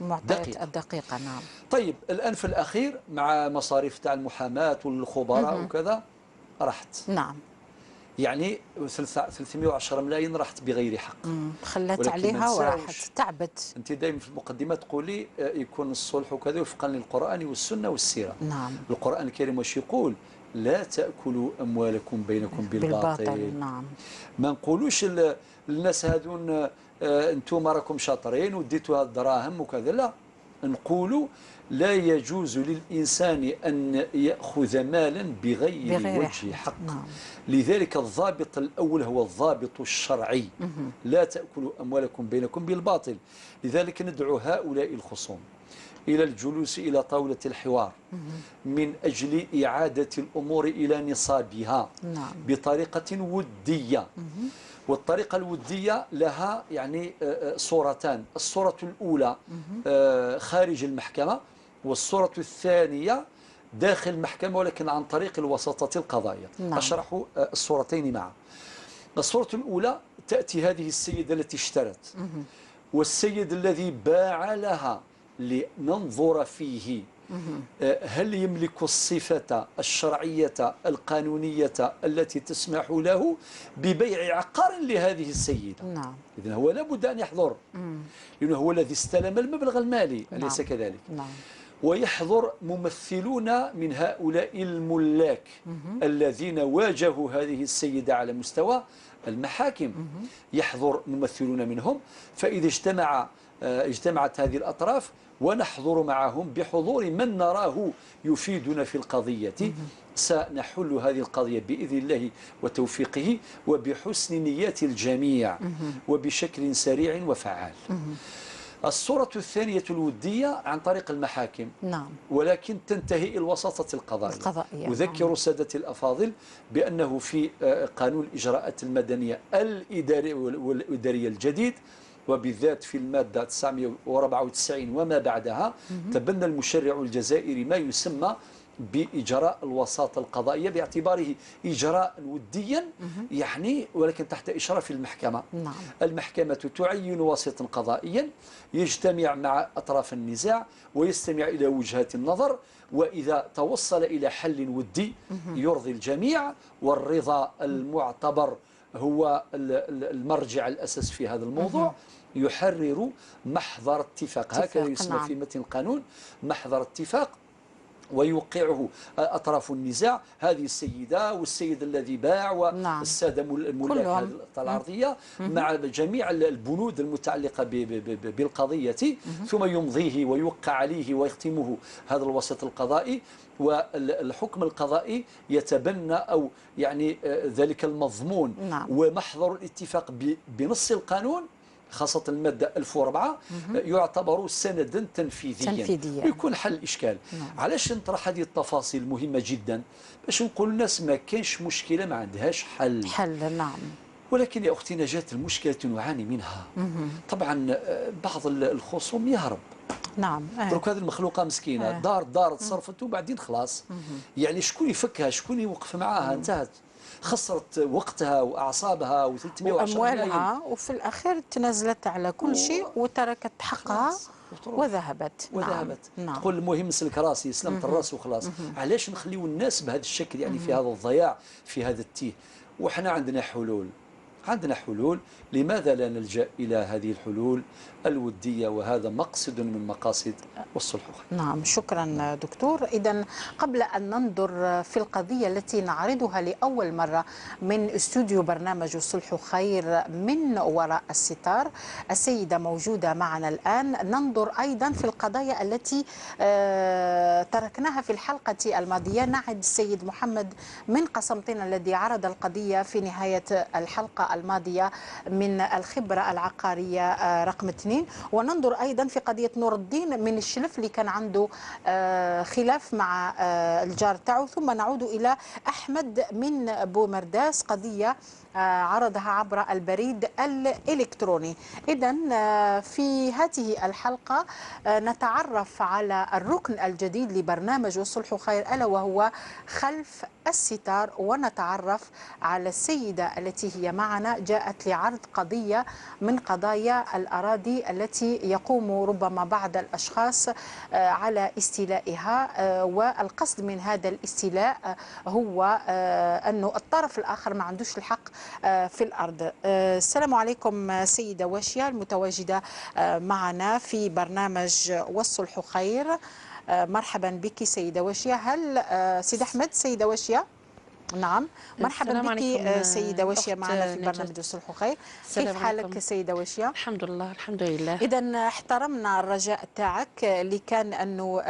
دقيقة. نعم. طيب الآن في الأخير مع مصاريف تاع المحاماة والخبراء وكذا راحت. نعم. يعني 310 ملايين راحت بغير حق. خلت عليها وراحت تعبت. انت دائما في المقدمه تقولي يكون الصلح وكذا وفقا للقران والسنه والسيره. نعم. القران الكريم واش يقول؟ لا تاكلوا اموالكم بينكم بالباطل. نعم. ما نقولوش الناس هذون انتم راكم شاطرين وديتوا هاد الدراهم وكذا، لا، نقولوا لا يجوز للإنسان أن يأخذ مالا بغير وجه حق. نعم. لذلك الضابط الأول هو الضابط الشرعي. لا تأكلوا أموالكم بينكم بالباطل. لذلك ندعو هؤلاء الخصوم إلى الجلوس إلى طاولة الحوار من أجل إعادة الأمور إلى نصابها. نعم. بطريقة ودية. والطريقة الودية لها يعني صورتان. الصورة الأولى خارج المحكمة، والصورة الثانية داخل المحكمة ولكن عن طريق الوساطة القضائية. نعم. أشرح الصورتين معا. الصورة الأولى تأتي هذه السيدة التي اشترت والسيد الذي باع لها لننظر فيه هل يملك الصفة الشرعية القانونية التي تسمح له ببيع عقار لهذه السيدة. نعم. إذن هو لابد أن يحضر، لأنه هو الذي استلم المبلغ المالي. نعم. أليس كذلك؟ نعم. ويحضر ممثلون من هؤلاء الملاك الذين واجهوا هذه السيدة على مستوى المحاكم. يحضر ممثلون منهم، فإذا اجتمعت هذه الأطراف ونحضر معهم بحضور من نراه يفيدنا في القضية، سنحل هذه القضية بإذن الله وتوفيقه وبحسن نيات الجميع وبشكل سريع وفعال. الصورة الثانية الودية عن طريق المحاكم. نعم. ولكن تنتهي إلى الوساطة القضائية. أذكر سادة الأفاضل بأنه في قانون الإجراءات المدنية الإدارية الجديد، وبالذات في المادة 994 وما بعدها، تبنى المشرع الجزائري ما يسمى بإجراء الوساطة القضائية باعتباره إجراء وديا يعني ولكن تحت إشراف المحكمة. نعم. المحكمة تعين وسيطا قضائيا يجتمع مع أطراف النزاع ويستمع إلى وجهات النظر، وإذا توصل إلى حل ودي يرضي الجميع، والرضا المعتبر هو المرجع الأساس في هذا الموضوع، يحرر محضر اتفاق. هكذا يسمى في متن القانون محضر اتفاق، ويوقعه أطراف النزاع، هذه السيدة والسيد الذي باع والسادة الملاك الأرضية مع جميع البنود المتعلقة بالقضية، ثم يمضيه ويوقع عليه ويختمه هذا الوسط القضائي، والحكم القضائي يتبنى أو يعني ذلك المضمون. ومحضر الاتفاق بنص القانون خاصة المادة 1004 يعتبر سندا تنفيذيا ويكون حل الإشكال. علاش نطرح هذه التفاصيل مهمة جدا؟ باش نقول للناس ما كاينش مشكلة ما عندهاش حل. نعم. ولكن يا أختي نجاة، المشكلة نعاني منها. طبعا بعض الخصوم يهرب. نعم. دروك هذه المخلوقة مسكينة دار تصرفت وبعدين خلاص. يعني شكون يفكها، شكون يوقف معاها؟ انتهت، خسرت وقتها وأعصابها و310 وأموالها، وفي الأخير تنازلت على كل شيء وتركت حقها وذهبت. نعم. تقول المهم نسلك راسي، سلمت الراس وخلاص. علاش نخليو الناس بهذا الشكل، يعني في هذا الضياع، في هذا التيه؟ وحنا عندنا حلول. لماذا لا نلجأ إلى هذه الحلول الودية؟ وهذا مقصد من مقاصد والصلح. نعم، شكرا دكتور. إذن قبل أن ننظر في القضية التي نعرضها لأول مرة من استوديو برنامج الصلح خير من وراء الستار، السيدة موجودة معنا الآن، ننظر أيضا في القضايا التي تركناها في الحلقة الماضية. نعد السيد محمد من قسنطينة الذي عرض القضية في نهاية الحلقة الحلقة الماضية من الخبرة العقارية رقم 2، وننظر أيضا في قضية نور الدين من الشلف اللي كان عنده خلاف مع الجار تاعو، ثم نعود إلى أحمد من بومرداس، قضية عرضها عبر البريد الإلكتروني. إذن في هذه الحلقة نتعرف على الركن الجديد لبرنامج والصلح خير، ألا وهو خلف الستار، ونتعرف على السيدة التي هي معنا جاءت لعرض قضية من قضايا الأراضي التي يقوم ربما بعض الأشخاص على استيلائها، والقصد من هذا الاستيلاء هو أنه الطرف الآخر ما عندوش الحق في الأرض. السلام عليكم سيدة واشيا المتواجدة معنا في برنامج والصلح خير. مرحبا بك سيدة واشيا. هل سيد أحمد سيدة واشيا؟ نعم، مرحبا بك سيدة واشيا معنا في برنامج والصلح خير. كيف حالك سيدة واشيا؟ الحمد لله الحمد لله. إذا احترمنا الرجاء تاعك اللي كان أنه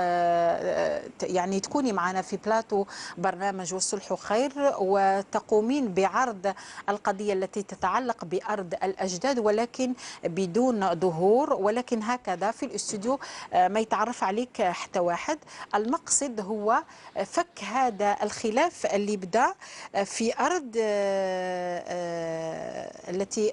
يعني تكوني معنا في بلاتو برنامج والصلح خير، وتقومين بعرض القضية التي تتعلق بأرض الأجداد، ولكن بدون ظهور، ولكن هكذا في الاستوديو ما يتعرف عليك حتى واحد. المقصد هو فك هذا الخلاف اللي بدأ في أرض التي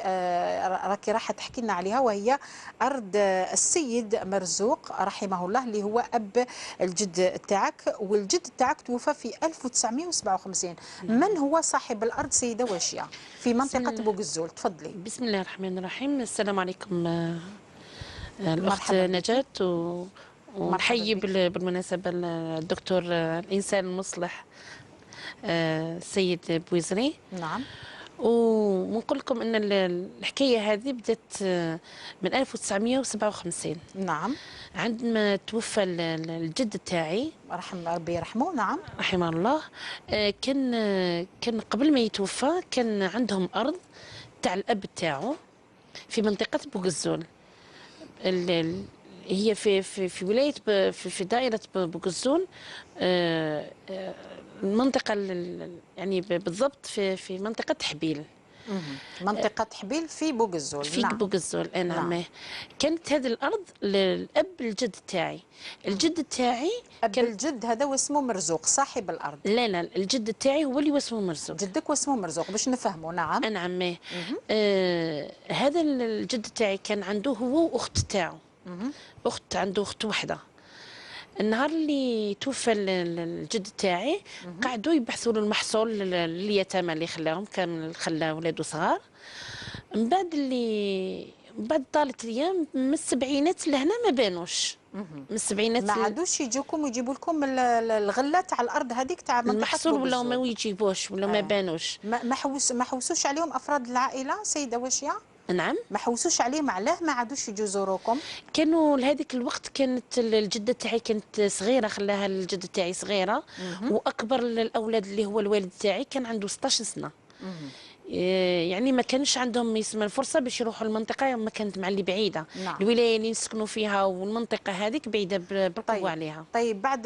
راكي راح تحكي لنا عليها، وهي أرض السيد مرزوق رحمه الله اللي هو أب الجد تاعك، والجد تاعك توفى في 1957. من هو صاحب الأرض سيدة واشيا في منطقة بوغزول؟ تفضلي. بسم الله الرحمن الرحيم. السلام عليكم الأخت نجاة، ونحيي بالمناسبة الدكتور الإنسان المصلح السيد بويزري. نعم. ونقول لكم ان الحكايه هذه بدات من 1957. نعم. عندما توفى الجد تاعي ربي يرحمه. نعم. رحمه الله. كان قبل ما يتوفى كان عندهم ارض تاع الاب تاعو في منطقه بوغزول، هي في ولايه في دائره بوغزول، المنطقة يعني بالضبط في منطقة حبيل. منطقة حبيل في بوغزول. في نعم. بوغزول. نعم. كانت هذه الأرض للأب الجد تاعي. الجد تاعي أب الجد هذا واسمه مرزوق صاحب الأرض؟ لا الجد تاعي هو اللي واسمه مرزوق. جدك واسمه مرزوق باش نفهمه. نعم. نعم. هذا الجد تاعي كان عنده هو وأخت تاعو. عنده أخت وحدة. النهار اللي توفى الجد تاعي قعدوا يبحثوا له المحصول لليتامى اللي خلاهم، كان خلى ولادو صغار. من بعد طالت ايام من السبعينات لهنا ما بانوش. من السبعينات ما عادوش يجوكم ويجيبوا لكم الغله تاع الارض هذيك تاع منطقه المحصول، ولا ما يجيبوش ولا ما بانوش. ما حوسوش عليهم افراد العائله سيده واشيا؟ نعم. ما حوسوش عليهم، علاه ما عادوش يجوا يزوروكم؟ كانوا لهذيك الوقت كانت الجده تاعي كانت صغيره، خلاها الجده تاعي صغيره، واكبر الاولاد اللي هو الوالد تاعي كان عنده 16 سنه. يعني ما كانش عندهم يسمى الفرصه باش يروحوا المنطقه، ما كانت مع اللي بعيده. نعم. الولايه اللي نسكنوا فيها والمنطقه هذيك بعيده بالقوه عليها. طيب بعد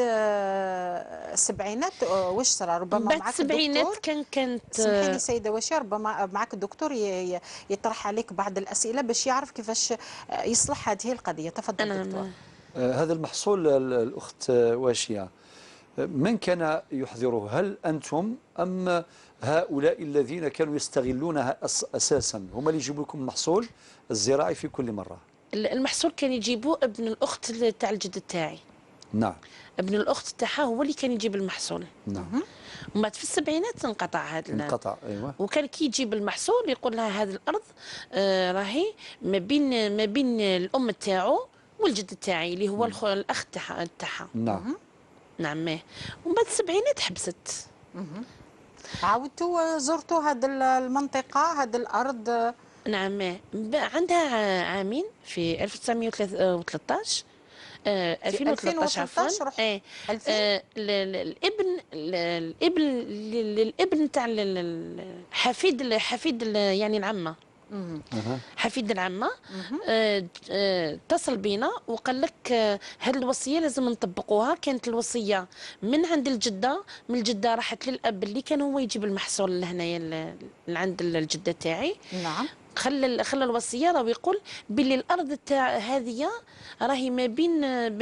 السبعينات واش صرا؟ ربما بعد معك السبعينات كانت سمحي لي سيده واشيا، ربما معك الدكتور يطرح عليك بعض الاسئله باش يعرف كيفاش يصلح هذه القضيه. تفضل دكتور. هذا المحصول الاخت واشيا من كان يحضره؟ هل انتم ام هؤلاء الذين كانوا يستغلونها اساسا هم اللي يجيبوا لكم المحصول الزراعي في كل مره؟ المحصول كان يجيبوه ابن الاخت تاع الجد تاعي. نعم. ابن الاخت تاعها هو اللي كان يجيب المحصول. نعم. ومن بعد في السبعينات انقطع هذا. انقطع. ايوه. وكان كي يجيب المحصول يقول لها هذه الارض راهي ما بين الام تاعو والجد تاعي اللي هو الاخ تاعها. نعم. نعم. ومن بعد السبعينات حبست. عاودتوا زرتوا هذه المنطقة هذه الأرض؟ نعم. عندها عامين في 1913 2013 عفوا. الابن تاع حفيد يعني العمه. حفيد العمه اتصل بينا وقال لك هذه الوصيه لازم نطبقوها. كانت الوصيه من عند الجده، من الجده راحت للاب اللي كان هو يجيب المحصول لهنايا لعند الجده تاعي. نعم. خلى الوصيه راه يقول باللي الارض تاع هذه راهي ما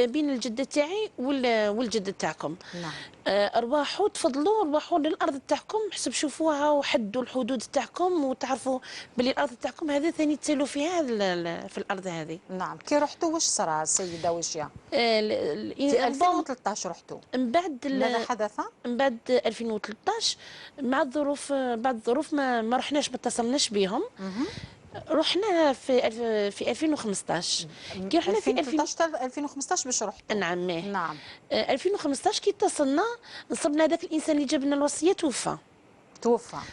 بين الجده تاعي والجده تاعكم. نعم. ارواحوا تفضلوا، ارواحوا للارض تاعكم، حسب شوفوها وحدوا الحدود تاعكم وتعرفوا باللي الارض تاعكم هذه ثاني تسالوا فيها في الارض هذه. نعم. كي رحتوا واش صرا السيده واشياء؟ في 2013 رحتوا. من بعد ماذا حدث؟ من بعد 2013 مع الظروف، بعد الظروف ما رحناش، ما اتصلناش بهم. رحنا في 2015. كي رحنا في 2015 باش رحتوا. نعم. نعم. 2015 كي اتصلنا نصبنا هذاك الانسان اللي جاب لنا الوصيه توفى.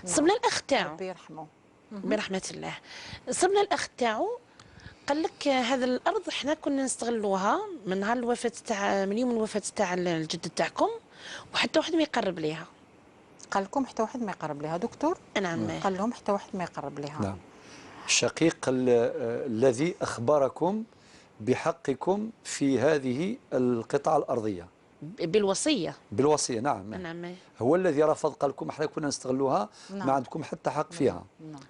صبنا الاخ تاعو ربي يرحمه برحمه الله. صبنا الاخ تاعو قال لك هذا الارض احنا كنا نستغلوها من نهار الوفاه تاع، من يوم الوفاه تاع الجد تاعكم، وحتى واحد ما يقرب ليها. قال لكم حتى واحد ما يقرب ليها دكتور؟ نعم. قال لهم حتى واحد ما يقرب ليها. نعم. الشقيق الذي أخبركم بحقكم في هذه القطعة الأرضية بالوصية. نعم. نعم. هو الذي رفض، قال لكم احنا كنا نستغلوها. نعم. ما عندكم حتى حق فيها.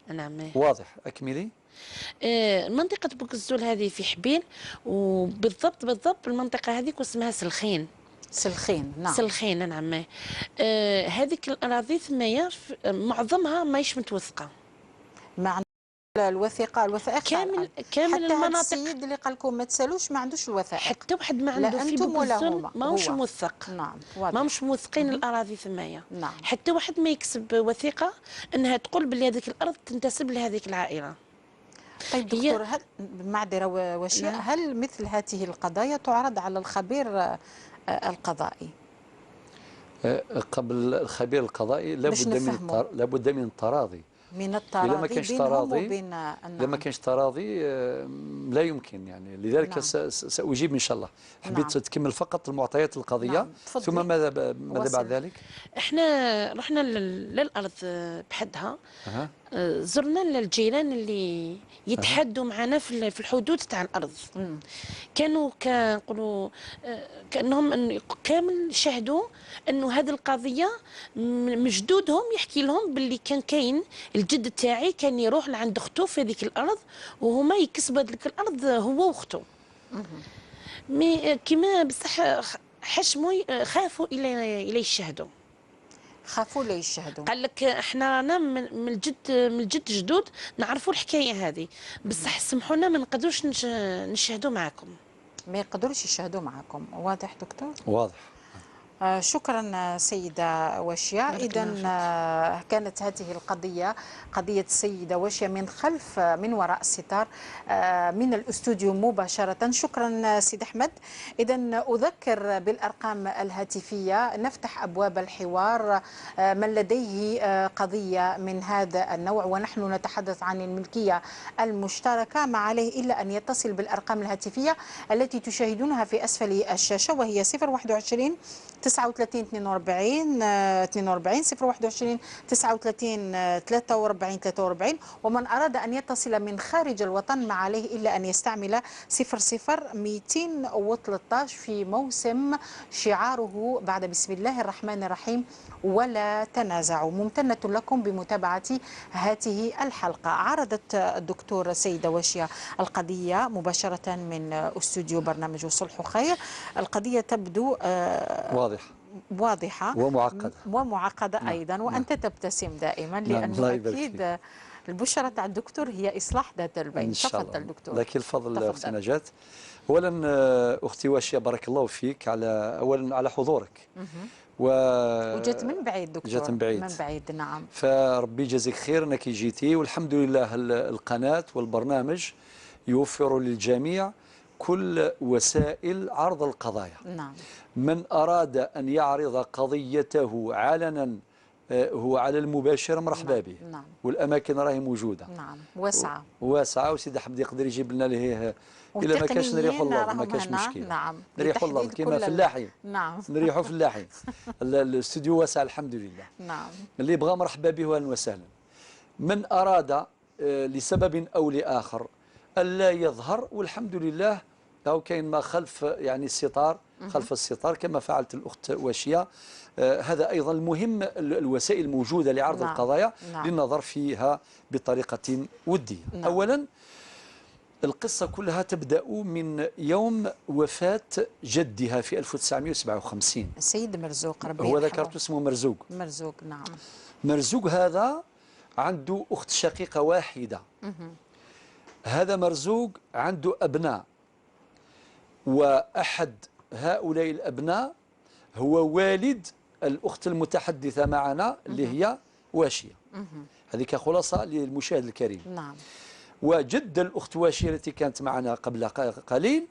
نعم. واضح. أكملي. منطقة بوكزول هذه في حبيل، وبالضبط المنطقة هذيك اسمها سلخين. نعم. سلخين. نعم. هذيك الأراضي ثمايا معظمها ماهيش متوثقة. مع الوثائق كامل حتى المناطق. السيد اللي قال لكم ما تسالوش ما عندوش الوثائق. حتى واحد ما عنده في بوكزول ماهوش موثق. نعم. ماهوش موثقين الأراضي ثمايا. نعم. حتى واحد ما يكسب وثيقة أنها تقول بلي هذيك الأرض تنتسب لهذيك العائلة. طيب دكتور، هل معذرة وشيء، هل مثل هذه القضايا تعرض على الخبير القضائي؟ قبل الخبير القضائي لابد من التراضي. إذا ما كانش تراضي إذا ما كانش تراضي لا يمكن يعني. لذلك نعم. سأجيب إن شاء الله. حبيت نعم. تكمل فقط المعطيات القضية. نعم. ثم ماذا بعد ذلك؟ احنا رحنا للأرض بحدها. زرنا الجيران اللي يتحدوا معنا في الحدود تاع الأرض. كانوا كنقولوا كأنهم كامل شاهدوا أنه هذه القضية مجدودهم يحكي لهم باللي كان كاين الجد تاعي كان يروح لعند اخته في هذيك الارض وهما يكسبوا هذيك الارض هو واخته. مي كيما بصح حشموا خافوا الى يشهدوا. قال لك احنا رانا من الجد جدود نعرفوا الحكايه هذه، بصح سمحونا ما نقدروش نشهدوا معكم. ما يقدروش يشهدوا معكم. واضح دكتور؟ واضح. شكرا سيدة وشيا. إذا كانت هذه القضية قضية السيدة وشيا من وراء الستار من الاستوديو مباشرة. شكرا سيد أحمد. إذا أذكر بالأرقام الهاتفية، نفتح أبواب الحوار. من لديه قضية من هذا النوع ونحن نتحدث عن الملكية المشتركة ما عليه إلا أن يتصل بالأرقام الهاتفية التي تشاهدونها في أسفل الشاشة، وهي 021 39 42 021 39 43. ومن أراد أن يتصل من خارج الوطن ما عليه إلا أن يستعمل 00213 في موسم شعاره بعد بسم الله الرحمن الرحيم ولا تنازعوا. ممتنة لكم بمتابعة هذه الحلقة. عرضت الدكتور سيدة وشيا القضية مباشرة من استوديو برنامج صلح خير. القضية تبدو واضحة ومعقدة أيضا، وأنت تبتسم دائما لأنه أكيد البشرة تاع الدكتور هي إصلاح ذات البين. تفضل دكتور. لك الفضل أختي نجاة. أولا أختي واشيا بارك الله فيك على حضورك. وجات من بعيد دكتور. جات من بعيد نعم. فربي يجازيك خير أنك جيتي، والحمد لله القناة والبرنامج يوفر للجميع كل وسائل عرض القضايا. نعم. من أراد أن يعرض قضيته علنا هو على المباشر مرحبا به. نعم. والأماكن راهي موجودة. نعم. واسعة. وسيدي أحمد يقدر يجيب لنا ليه إلا ما كاش نريحوا الله، ما كاش مشكلة. نعم. نريحوا الله كما فلاحين. نعم. نريحوا فلاحين. الاستوديو واسع الحمد لله. نعم. اللي بغى مرحبا به واهلا وسهلا. من أراد لسبب أو لآخر ألا يظهر، والحمد لله أو كاين ما خلف يعني الستار، خلف الستار كما فعلت الأخت واشية. هذا أيضا المهم، الوسائل الموجودة لعرض القضايا للنظر فيها بطريقة ودية. أولا القصة كلها تبدأ من يوم وفاة جدها في 1957. السيد مرزوق ربي هو ذكرت اسمه مرزوق. مرزوق نعم. مرزوق هذا عنده أخت شقيقة واحدة. هذا مرزوق عنده أبناء، وأحد هؤلاء الأبناء هو والد الأخت المتحدثة معنا اللي هي واشية. هذه كخلاصة للمشاهد الكريم. نعم. وجد الأخت واشية التي كانت معنا قبل قليل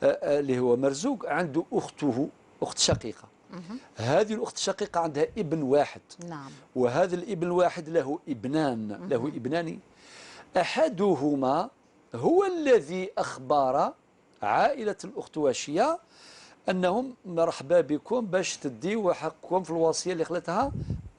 اللي هو مرزوق عنده أخته أخت شقيقة. هذه الأخت الشقيقة عندها ابن واحد. نعم. وهذا الابن الواحد له ابنان. أحدهما هو الذي أخبر عائلة الأخت واشية أنهم مرحبا بكم باش تديوا حقكم في الوصية اللي خلتها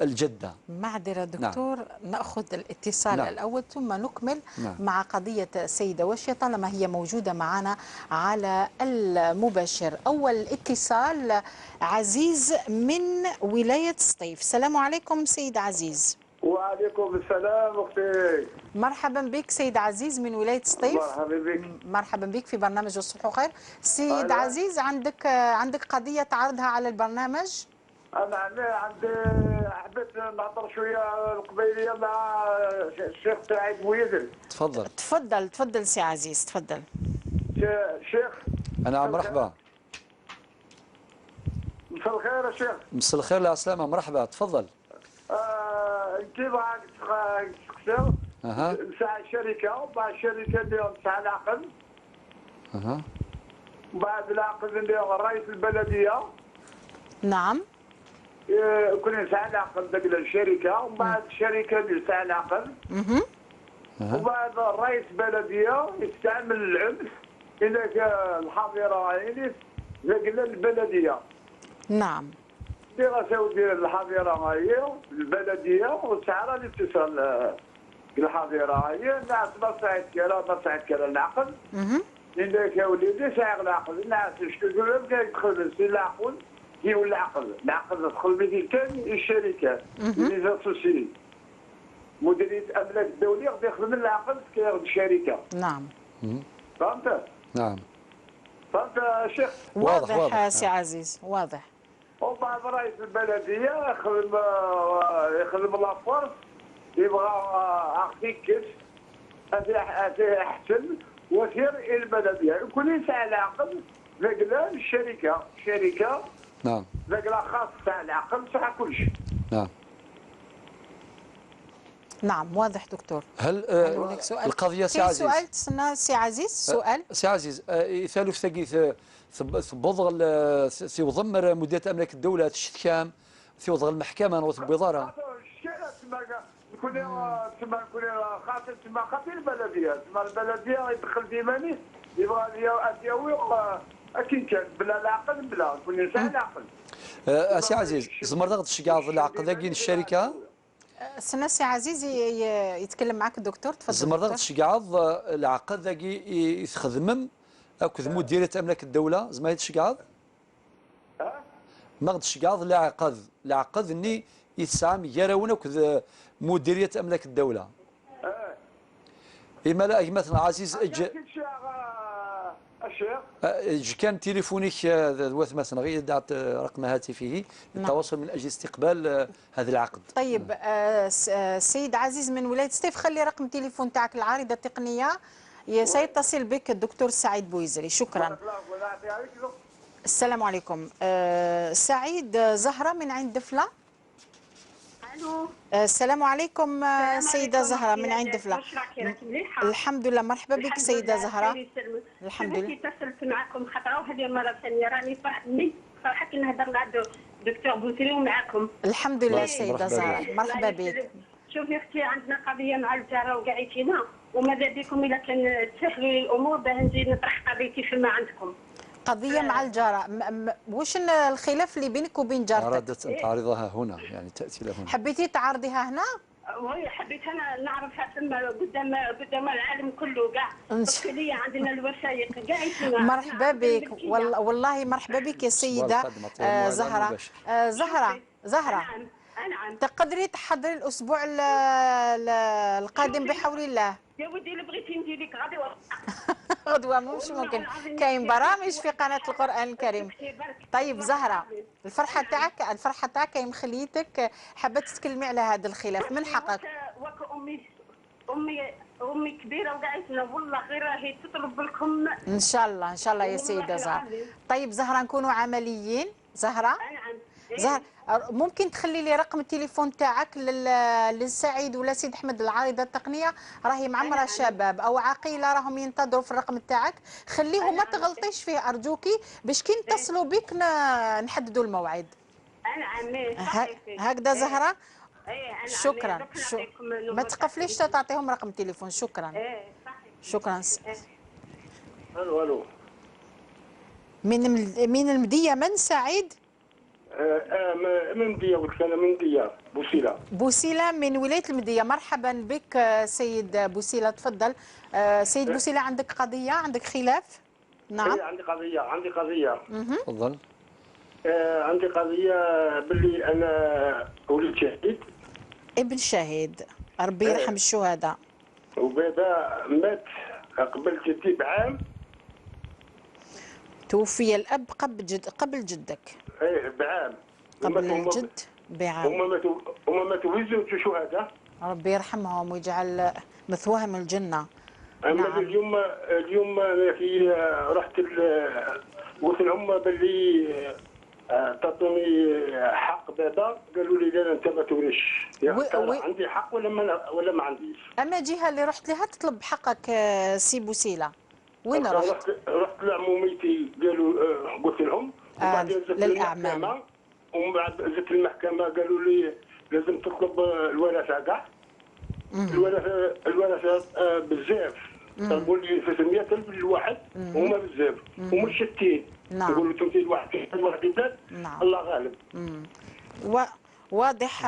الجدة. معذرة دكتور، نأخذ الاتصال الأول ثم نكمل مع قضية السيدة واشية طالما هي موجودة معنا على المباشر. أول اتصال عزيز من ولاية سطيف. السلام عليكم سيد عزيز. وعليكم السلام أختي. مرحبا بك سيد عزيز من ولاية سطيف. مرحبا بك. مرحبا بك في برنامج الصبح خير. سيد عزيز عندك قضية تعرضها على البرنامج؟ أنا عندي حبيت نهضر شوية القبيلية مع الشيخ سعيد بويزل. تفضل سي عزيز تفضل. شيخ. نعم مرحبا. مساء الخير يا شيخ. مساء الخير لا سلامة مرحبا تفضل. كيف تقصر نساع الشركة وبعد الشركة ديالهم نساع العقد. بعد العقد نديرو رئيس البلدية. نعم. كنا نساع العقد ديال الشركة ومن بعد الشركة نساع العقد. وبعد رئيس البلدية يستعمل العنف إذا كان الحظيرة يعني لقنا البلدية. نعم. دراسة ديال الحظيرة هي البلدية والسعر اللي بتصل الحظيرة هي الناس ما صعد كلا العقد. عندك يا وليدي ساعة العقد الناس يشتغلوا بدا يدخل العقد يولي العقد تدخل به كان الشركات لي زاسوسيي مديرية الأملاك الدولية غادي يخدم العقد كياخذ الشركة. نعم. فهمت؟ نعم. فهمت يا شيخ؟ واضح سي عزيز واضح. وبعد رئيس البلدية يخدم لافورس يبغى أعطيك هذه أحسن وسير إلى البلدية يكون يسعى العقد ذاك الشركة نعم ذاك خاص تاع العقد تاع كل شيء. نعم واضح دكتور. هل القضية سي عزيز سؤال تسنى سي عزيز سؤال سي عزيز ثالث ثقيث ثبضغ ثيوضمر مديرية أملاك الدولة الشتكام ثيوضغ المحكمة نوث بوزارة تما خاطر تما خاطر البلدية تما البلدية يدخل ديماني يبغى يديوي أكيد كان بلا العقد بلا كون يسعى العقد. سي عزيز زمر ضغط الشقاض العقد كاين الشركة سنة سي عزيز يتكلم معك الدكتور تفضل. زمر ضغط الشقاض العقد ذاكي يخدمم أكد مديرية أملاك الدولة زما هيد الشقاض ما غد الشقاض العقد إني يتسعام يراون أكد مديرية أملاك الدولة. إما لا مثلا عزيز الشيخ كان تليفونيك ذوات مثلا غير دعت رقم هاتفه للتواصل من أجل استقبال هذا العقد. طيب سيد عزيز من ولاية سطيف خلي رقم التليفون تاعك العارضة التقنية سيتصل بك الدكتور سعيد بويزري. شكرا. السلام عليكم. سعيد زهرة من عين دفلة. السلام عليكم سيدة زهرة من عين دفلة. الحمد لله مرحبا بك سيدة زهرة. الحمد لله. اتصلت معكم خطرة وهذه المرة الثانية راني فرحت نهضر مع الدكتور بوزري ومعكم. الحمد لله سيدة زهرة مرحبا بك. شوفي اختي عندنا قضية مع الجارة وقعيتينا وماذا بكم إلا كان تسهلوا لي الأمور باه نجي نطرح قضيتي فيما عندكم. قضية مع الجارة وش الخلاف اللي بينك وبين جارتك؟ أردت أن تعرضها هنا يعني تأتي لهنا. حبيتي تعرضيها هنا؟ وهي حبيت انا نعرفها تما قدام العالم كله كاع. باسكو ليا عندنا الوثائق كاع يتنا. مرحبا بك والله مرحبا بك يا سيده زهره. زهره نعم. تقدري تحضري الاسبوع القادم بحول الله. يا ودي اللي بغيتي ندير لك غادي غدوه مش ممكن، كاين برامج في قناه القران الكريم. طيب زهره، الفرحه تاعك كاين مخليتك حابه تتكلمي على هذا الخلاف، من حقك. وك امي كبيره وقعدتنا والله غير راهي تطلب لكم. ان شاء الله يا سيده زهره. طيب زهره نكونوا عمليين. زهره زهر ممكن تخلي لي رقم التليفون تاعك للسعيد ولا سيد احمد العارضه التقنيه، راهي معمره شباب او عقيله راهم ينتظروا في الرقم تاعك، خليهم ما تغلطيش فيه ارجوكي باش كي نتصلوا بك نحددوا الموعد. هكذا زهره. شكرا. ما تقفليش تعطيهم رقم التليفون. شكرا. شكرا. الو من المديه من سعيد؟ من مدية قلت انا من مدية بوسيلة من ولاية المدية. مرحبا بك سيد بوسيلة، تفضل. سيد بوسيلة عندك قضية، عندك خلاف؟ نعم. عندي قضية. تفضل. عندي قضية باللي انا ولد شهيد. ابن شهيد، ربي يرحم الشهداء. وبابا مات قبل جدي بعام. توفي الاب قبل جدك. بعام. قبل الجد بعام. هما ماتوا في زوج شهداء. ربي يرحمهم ويجعل مثواهم الجنة. اما نعم. اليوم انا في رحت قلت لهم باللي تعطوني حق بابا، قالوا لي لا انت ما توريش. عندي حق ولا ما عنديش. اما جهه اللي رحت لها تطلب حقك سي بوسيله، وين رحت لعموميتي، قالوا قلت لهم وبعدين زدت للاعمام، ومن بعد زدت المحكمه قالوا لي لازم تطلب الورثه كاع. الورثه بزاف، تقول لي 300,000 للواحد، هما بزاف ومش 60. نعم. يقولوا تمثيل واحد نعم. الله غالب. واضح.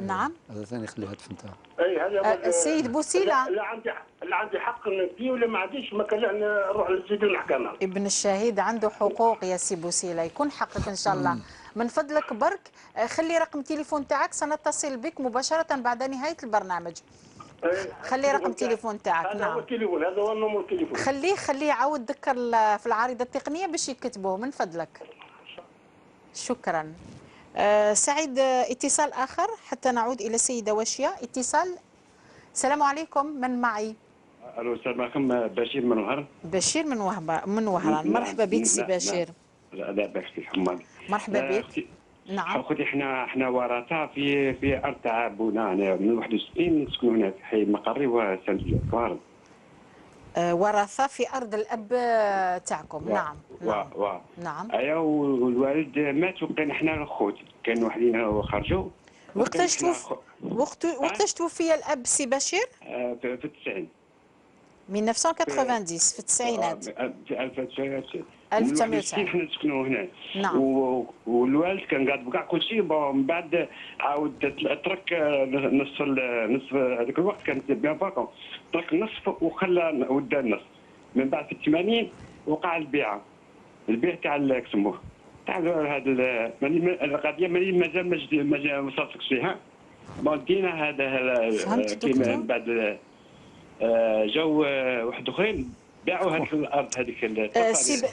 نعم. هذا ثاني خلي الهدف نتاعو. اي هذا السيد بوسيله. لا عندي حق ندي ولا ما عنديش، ما كان نروح لسيد المحكمه. ابن الشهيد عنده حقوق يا سي بوسيله، يكون حقك ان شاء الله. من فضلك برك خلي رقم التليفون تاعك، سنتصل بك مباشره بعد نهايه البرنامج. خلي رقم التليفون تاعك. هذا هو التليفون، هذا هو النمر التليفون. خليه عاود ذكر في العارضه التقنيه باش يكتبوه من فضلك. شكرا. سعيد، اتصال آخر حتى نعود إلى السيدة واشية. اتصال. السلام عليكم، من معي؟ الو، السلام عليكم. بشير من وهران. بشير من وهران. مرحبا بك سي بشير. لا بأس الحمام. مرحبا بك. نعم. اخوتي احنا ورثه في ارض تاع ابونا، انا من 61 نسكنوا هنا في حي المقري وسند الكوارث. ورثه في ارض الاب تاعكم. نعم. نعم. ايوا والوالد مات وبقينا احنا الخوت، كانوا وحدين خرجوا. وقتاش توفي الاب سي بشير؟ في 90. 1990 في التسعينات. في 1990 1990 احنا نسكنوا هنا. نعم. والوالد كان قاعد بقى كل شيء، من بعد عاود ترك نصف هذاك الوقت كانت بيان فاكون، ترك النصف وخلى ودا النصف. من بعد في 80 وقع البيع تاع كسموه تاع هذا القضيه مازال ما وصلتش فيها. دينا هذا كيما من بعد جاو واحد اخرين باعوا هذيك الارض هذيك.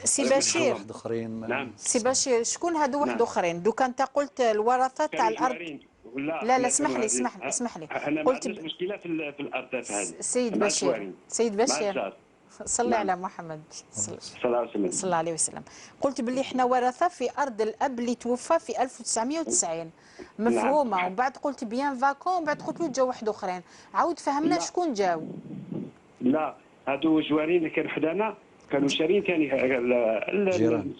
سي بشير. واحد اخرين. نعم. سي بشير، شكون هادو واحد اخرين؟ دوك انت قلت الورثه تاع الارض. لا اسمح لي انا قلت مشكله في الارض هذه. سيد بشير صلي على محمد صلى الله عليه وسلم. قلت باللي احنا ورثه في ارض الاب اللي توفى في 1990. مفهومه. ومن بعد قلت بيان فاكون، ومن بعد قلت جاو واحد اخرين. عاود فهمنا شكون جاو. لا هادو جوارين اللي كانوا حدانا كانوا شارين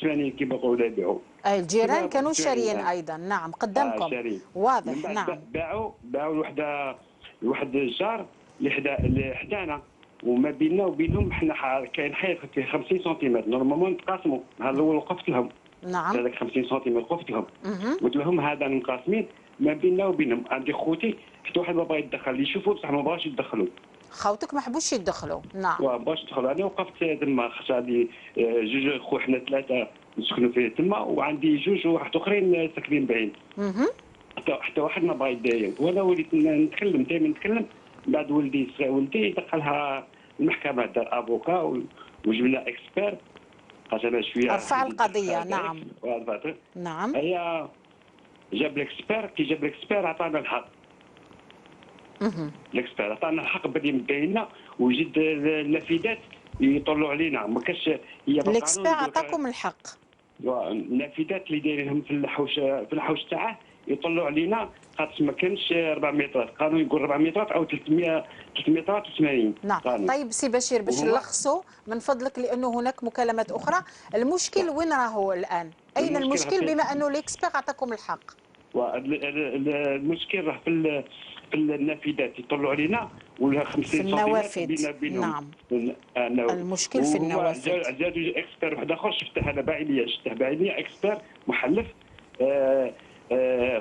ثاني كيما يقولوا يبيعوا. اي الجيران كانوا شاريين ايضا. نعم قدامكم. واضح. نعم. باعوا لواحد الجار اللي حدانا، وما بيننا وبينهم احنا كاين حيط في 50 سنتيمتر، نورمالمون نتقاسموا. هذا الاول وقفت لهم. نعم. هذاك 50 سنتيمتر وقفت لهم، قلت لهم هذا مقاسمين ما بيننا وبينهم. عندي خوتي حتى واحد ما بغى يتدخل، يشوفوا بصح ما بغاش يتدخلوا. خوتك ما حبوش يتدخلوا. نعم. ما بغاش يدخلوا. انا وقفت تما، خاص عندي جوج خو، حنا ثلاثه نسكنوا فيه تما، وعندي جوج واحد اخرين ساكنين بعيد. حتى واحد ما بغى يداير، وانا وليت نتكلم دائما نتكلم. بعد ولدي دخلها المحكمه، دار افوكا وجبنا اكسبير، خاصنا شويه رفع القضيه. نعم. نعم. هي جاب الاكسبير، كي جاب الاكسبير عطانا الحق. الاكسبير عطانا الحق بلي مدينا، وجد النافذات يطلعوا علينا. ما كاش هي الاكسبير عطاكم الحق. النافذات اللي دايرينهم في الحوش تاعه يطلعوا علينا، خاطر ما كانش 4 مترات، قانون يقول 4 مترات او 300 380. نعم. طيب سي بشير، باش نلخصوا من فضلك لانه هناك مكالمات اخرى، المشكل وين راهو الان؟ اين المشكل بما انه الاكسبير عطاكم الحق؟ المشكل راه في النافذات يطلعوا علينا، ولا 50 النوافذ بيننا وبينهم. نعم. المشكل في النوافذ. زادوا اكسبير واحد اخر شفته انا بعينيا، اكسبير محلف.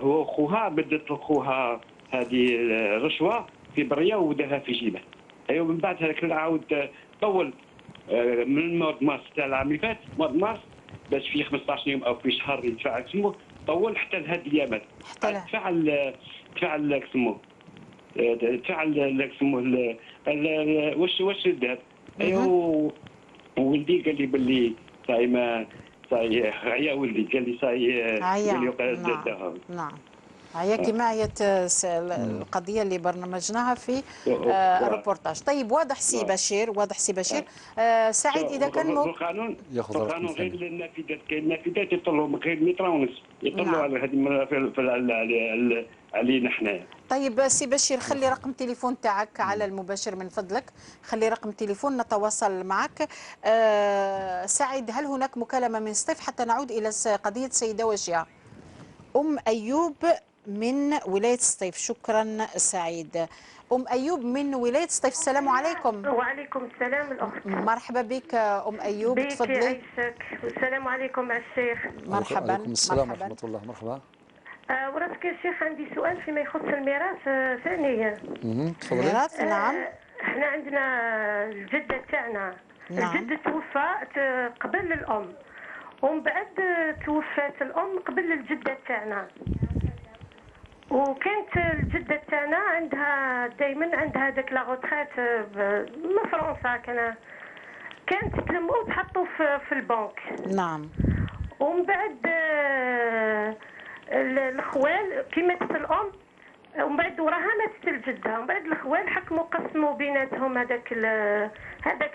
هو خوها بدت خوها هذه رشوه في بريه وداها في جيبه. ايوا من بعد هذاك عاود طول من مارس تاع العام اللي فات، مارس باش في 15 يوم او في شهر يدفع اسمه، طول حتى لهاد الايامات. تفعل اسمه واش دار. ايوا ولدي قال لي باللي صاي عيا ولدي، قال لي صاي نعم. عيا كما عيت القضيه اللي برنامجناها في الروبورتاج. طيب واضح سي بشير، سعيد اذا كان القانون غير النافذات، كاين النافذات يطلعوا غير متر ونص، يطلعوا على هذه علينا حنايا. طيب سي بشير، خلي رقم تليفون تاعك على المباشر من فضلك، خلي رقم تليفون نتواصل معك. سعيد، هل هناك مكالمة من سطيف حتى نعود إلى قضية سيدة وجيهة؟ أيوب من ولاية سطيف. شكرا سعيد. أيوب من ولاية سطيف، السلام عليكم. وعليكم السلام الأخت. مرحبا بك أيوب، تفضلي. عيشك. والسلام عليكم الشيخ. مرحبا. وعليكم السلام ورحمة الله. مرحبا. وراسك يا شيخ، عندي سؤال فيما يخص الميراث ثانيا. تفضلي. الميراث. نعم. احنا عندنا الجدة تاعنا. نعم. الجدة توفات قبل الأم، ومن بعد توفات الأم قبل الجدة تاعنا. وكانت الجدة تاعنا عندها دائما عندها داك لا روتريت من فرنسا، كانت تلمو وتحطو في البنك. نعم. ومن بعد الخوال كي ماتت الام، ومن بعد وراها ماتت الجده، ومن بعد الخوال حكموا قسموا بيناتهم هذاك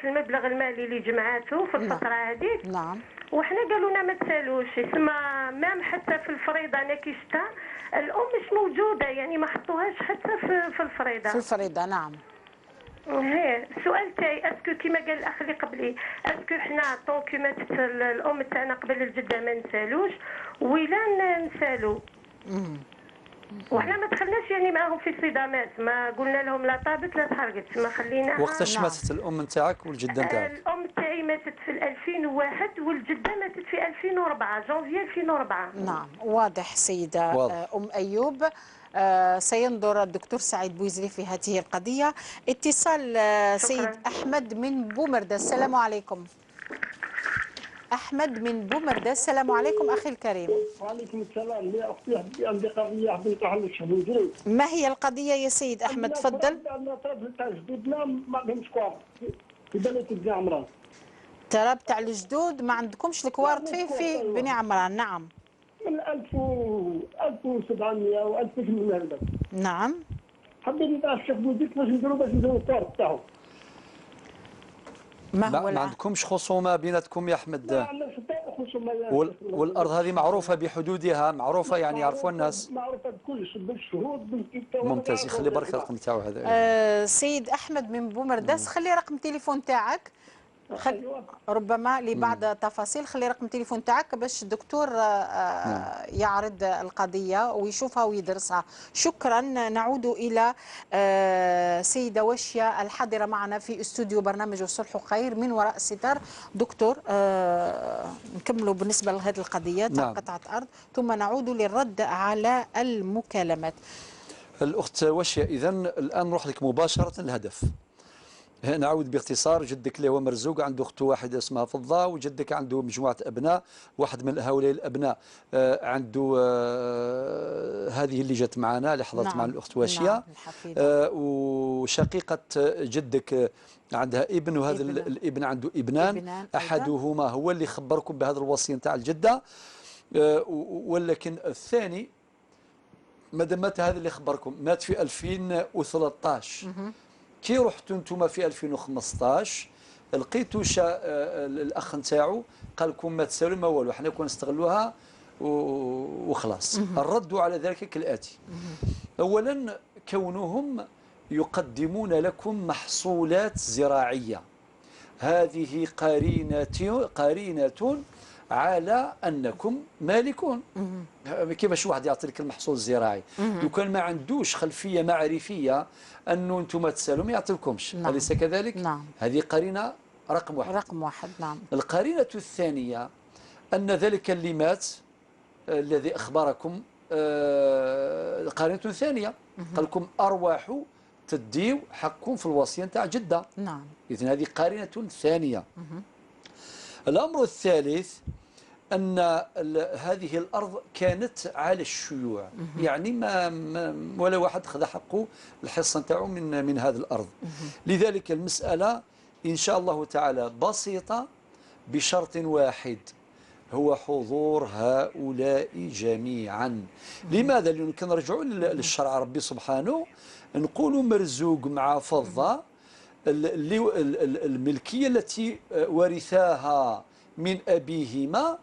المبلغ المالي اللي جمعاته في الفتره هذيك. نعم. وحنا قالوا لنا ما تسالوش، يسمى مام حتى في الفريضه انا كي شتا الام مش موجوده، يعني ما حطوهاش حتى في الفريضه. في الفريضه. نعم. السؤال تاعي، اسكو كيما قال الاخ اللي قبلي، اسكو حنا طونكي ماتت الام تاعنا قبل الجده ما نسالوش ولا نسالو؟ وحنا ما دخلناش يعني معاهم في صدامات، ما قلنا لهم لا طابت لا تحرقت، ما خليناها. وقتاش ماتت الام نتاعك والجده نتاعك؟ الام تاعي ماتت في 2001 والجده ماتت في 2004 جانفي 2004. نعم. واضح سيده. واضح. ايوب، سينظر الدكتور سعيد بويزلي في هذه القضية. اتصال سيد أحمد من بومردة، السلام عليكم. أحمد من بومردة، السلام عليكم أخي الكريم. وعليكم السلام. يا أختي عندي قضية حبيت نحلها. ما هي القضية يا سيد أحمد؟ تفضل. تاع جدودنا ما عندهمش كوار في بلدة بني عمران. تراب تاع الجدود ما عندكمش الكوارت فيه في بني عمران. نعم. من 1700 و 1800 هكذا. نعم. حبيت نتاع الشيخ بوزيك باش نديروا الكوارت تاعهم. ما عندكمش خصومه بيناتكم يا احمد؟ ما عندناش خصومه. والارض هذه معروفه بحدودها، معروفه يعني يعرفوا الناس. معروفه بكلش، بالشهود بالكتاب. ممتاز. يخلي برك الرقم تاعو هذا. سيد احمد من بومرداس، خلي رقم تليفون تاعك ربما لبعض تفاصيل خلي رقم التليفون تاعك باش الدكتور يعرض القضية ويشوفها ويدرسها. شكرا. نعود إلى سيدة وشيا الحاضرة معنا في استوديو برنامج الصلح خير من وراء الستار. دكتور نكملوا بالنسبة لهذه القضية تاع قطعة أرض ثم نعود للرد على المكالمات. الأخت وشيا إذن الآن نروح لك مباشرة الهدف. نعود باختصار. جدك اللي هو مرزوق عنده أخت واحدة اسمها فضة، وجدك عنده مجموعة أبناء، واحد من هؤلاء الأبناء عنده هذه اللي جت معنا اللي حضرت مع الأخت واشية، وشقيقة جدك عندها ابن، وهذا الابن عنده ابنان أحدهما هو اللي خبركم بهذا الوصية نتاع الجدة، ولكن الثاني مادام مات هذا اللي خبركم مات في 2013. كي رحتوا انتم في 2015 لقيتوا الاخ نتاعو قال لكم ما تسالوا ما والو، حنا كنا نستغلوها وخلاص. الرد على ذلك كالاتي: اولا كونهم يقدمون لكم محصولات زراعيه، هذه قرينة على انكم مالكون. كيفاش واحد يعطي لك المحصول الزراعي لو كان ما عندوش خلفيه معرفيه انه انتم تسالوا ما يعطيكمش؟ اليس كذلك؟ نعم. هذه قرينه رقم واحد. نعم. القرينه الثانيه ان ذلك اللي مات الذي اخبركم قرينه ثانيه، قال لكم ارواح تديو حقكم في الوصيه نتاع جده. نعم. اذن هذه قرينه ثانيه. الامر الثالث أن هذه الأرض كانت على الشيوع، يعني ما ولا واحد خذ حقه الحصة نتاعو من هذه الأرض. لذلك المسألة إن شاء الله تعالى بسيطة بشرط واحد، هو حضور هؤلاء جميعا. لماذا؟ لأنه كنرجعوا للشرع ربي سبحانه نقولوا مرزوق مع فضة الملكية التي ورثاها من أبيهما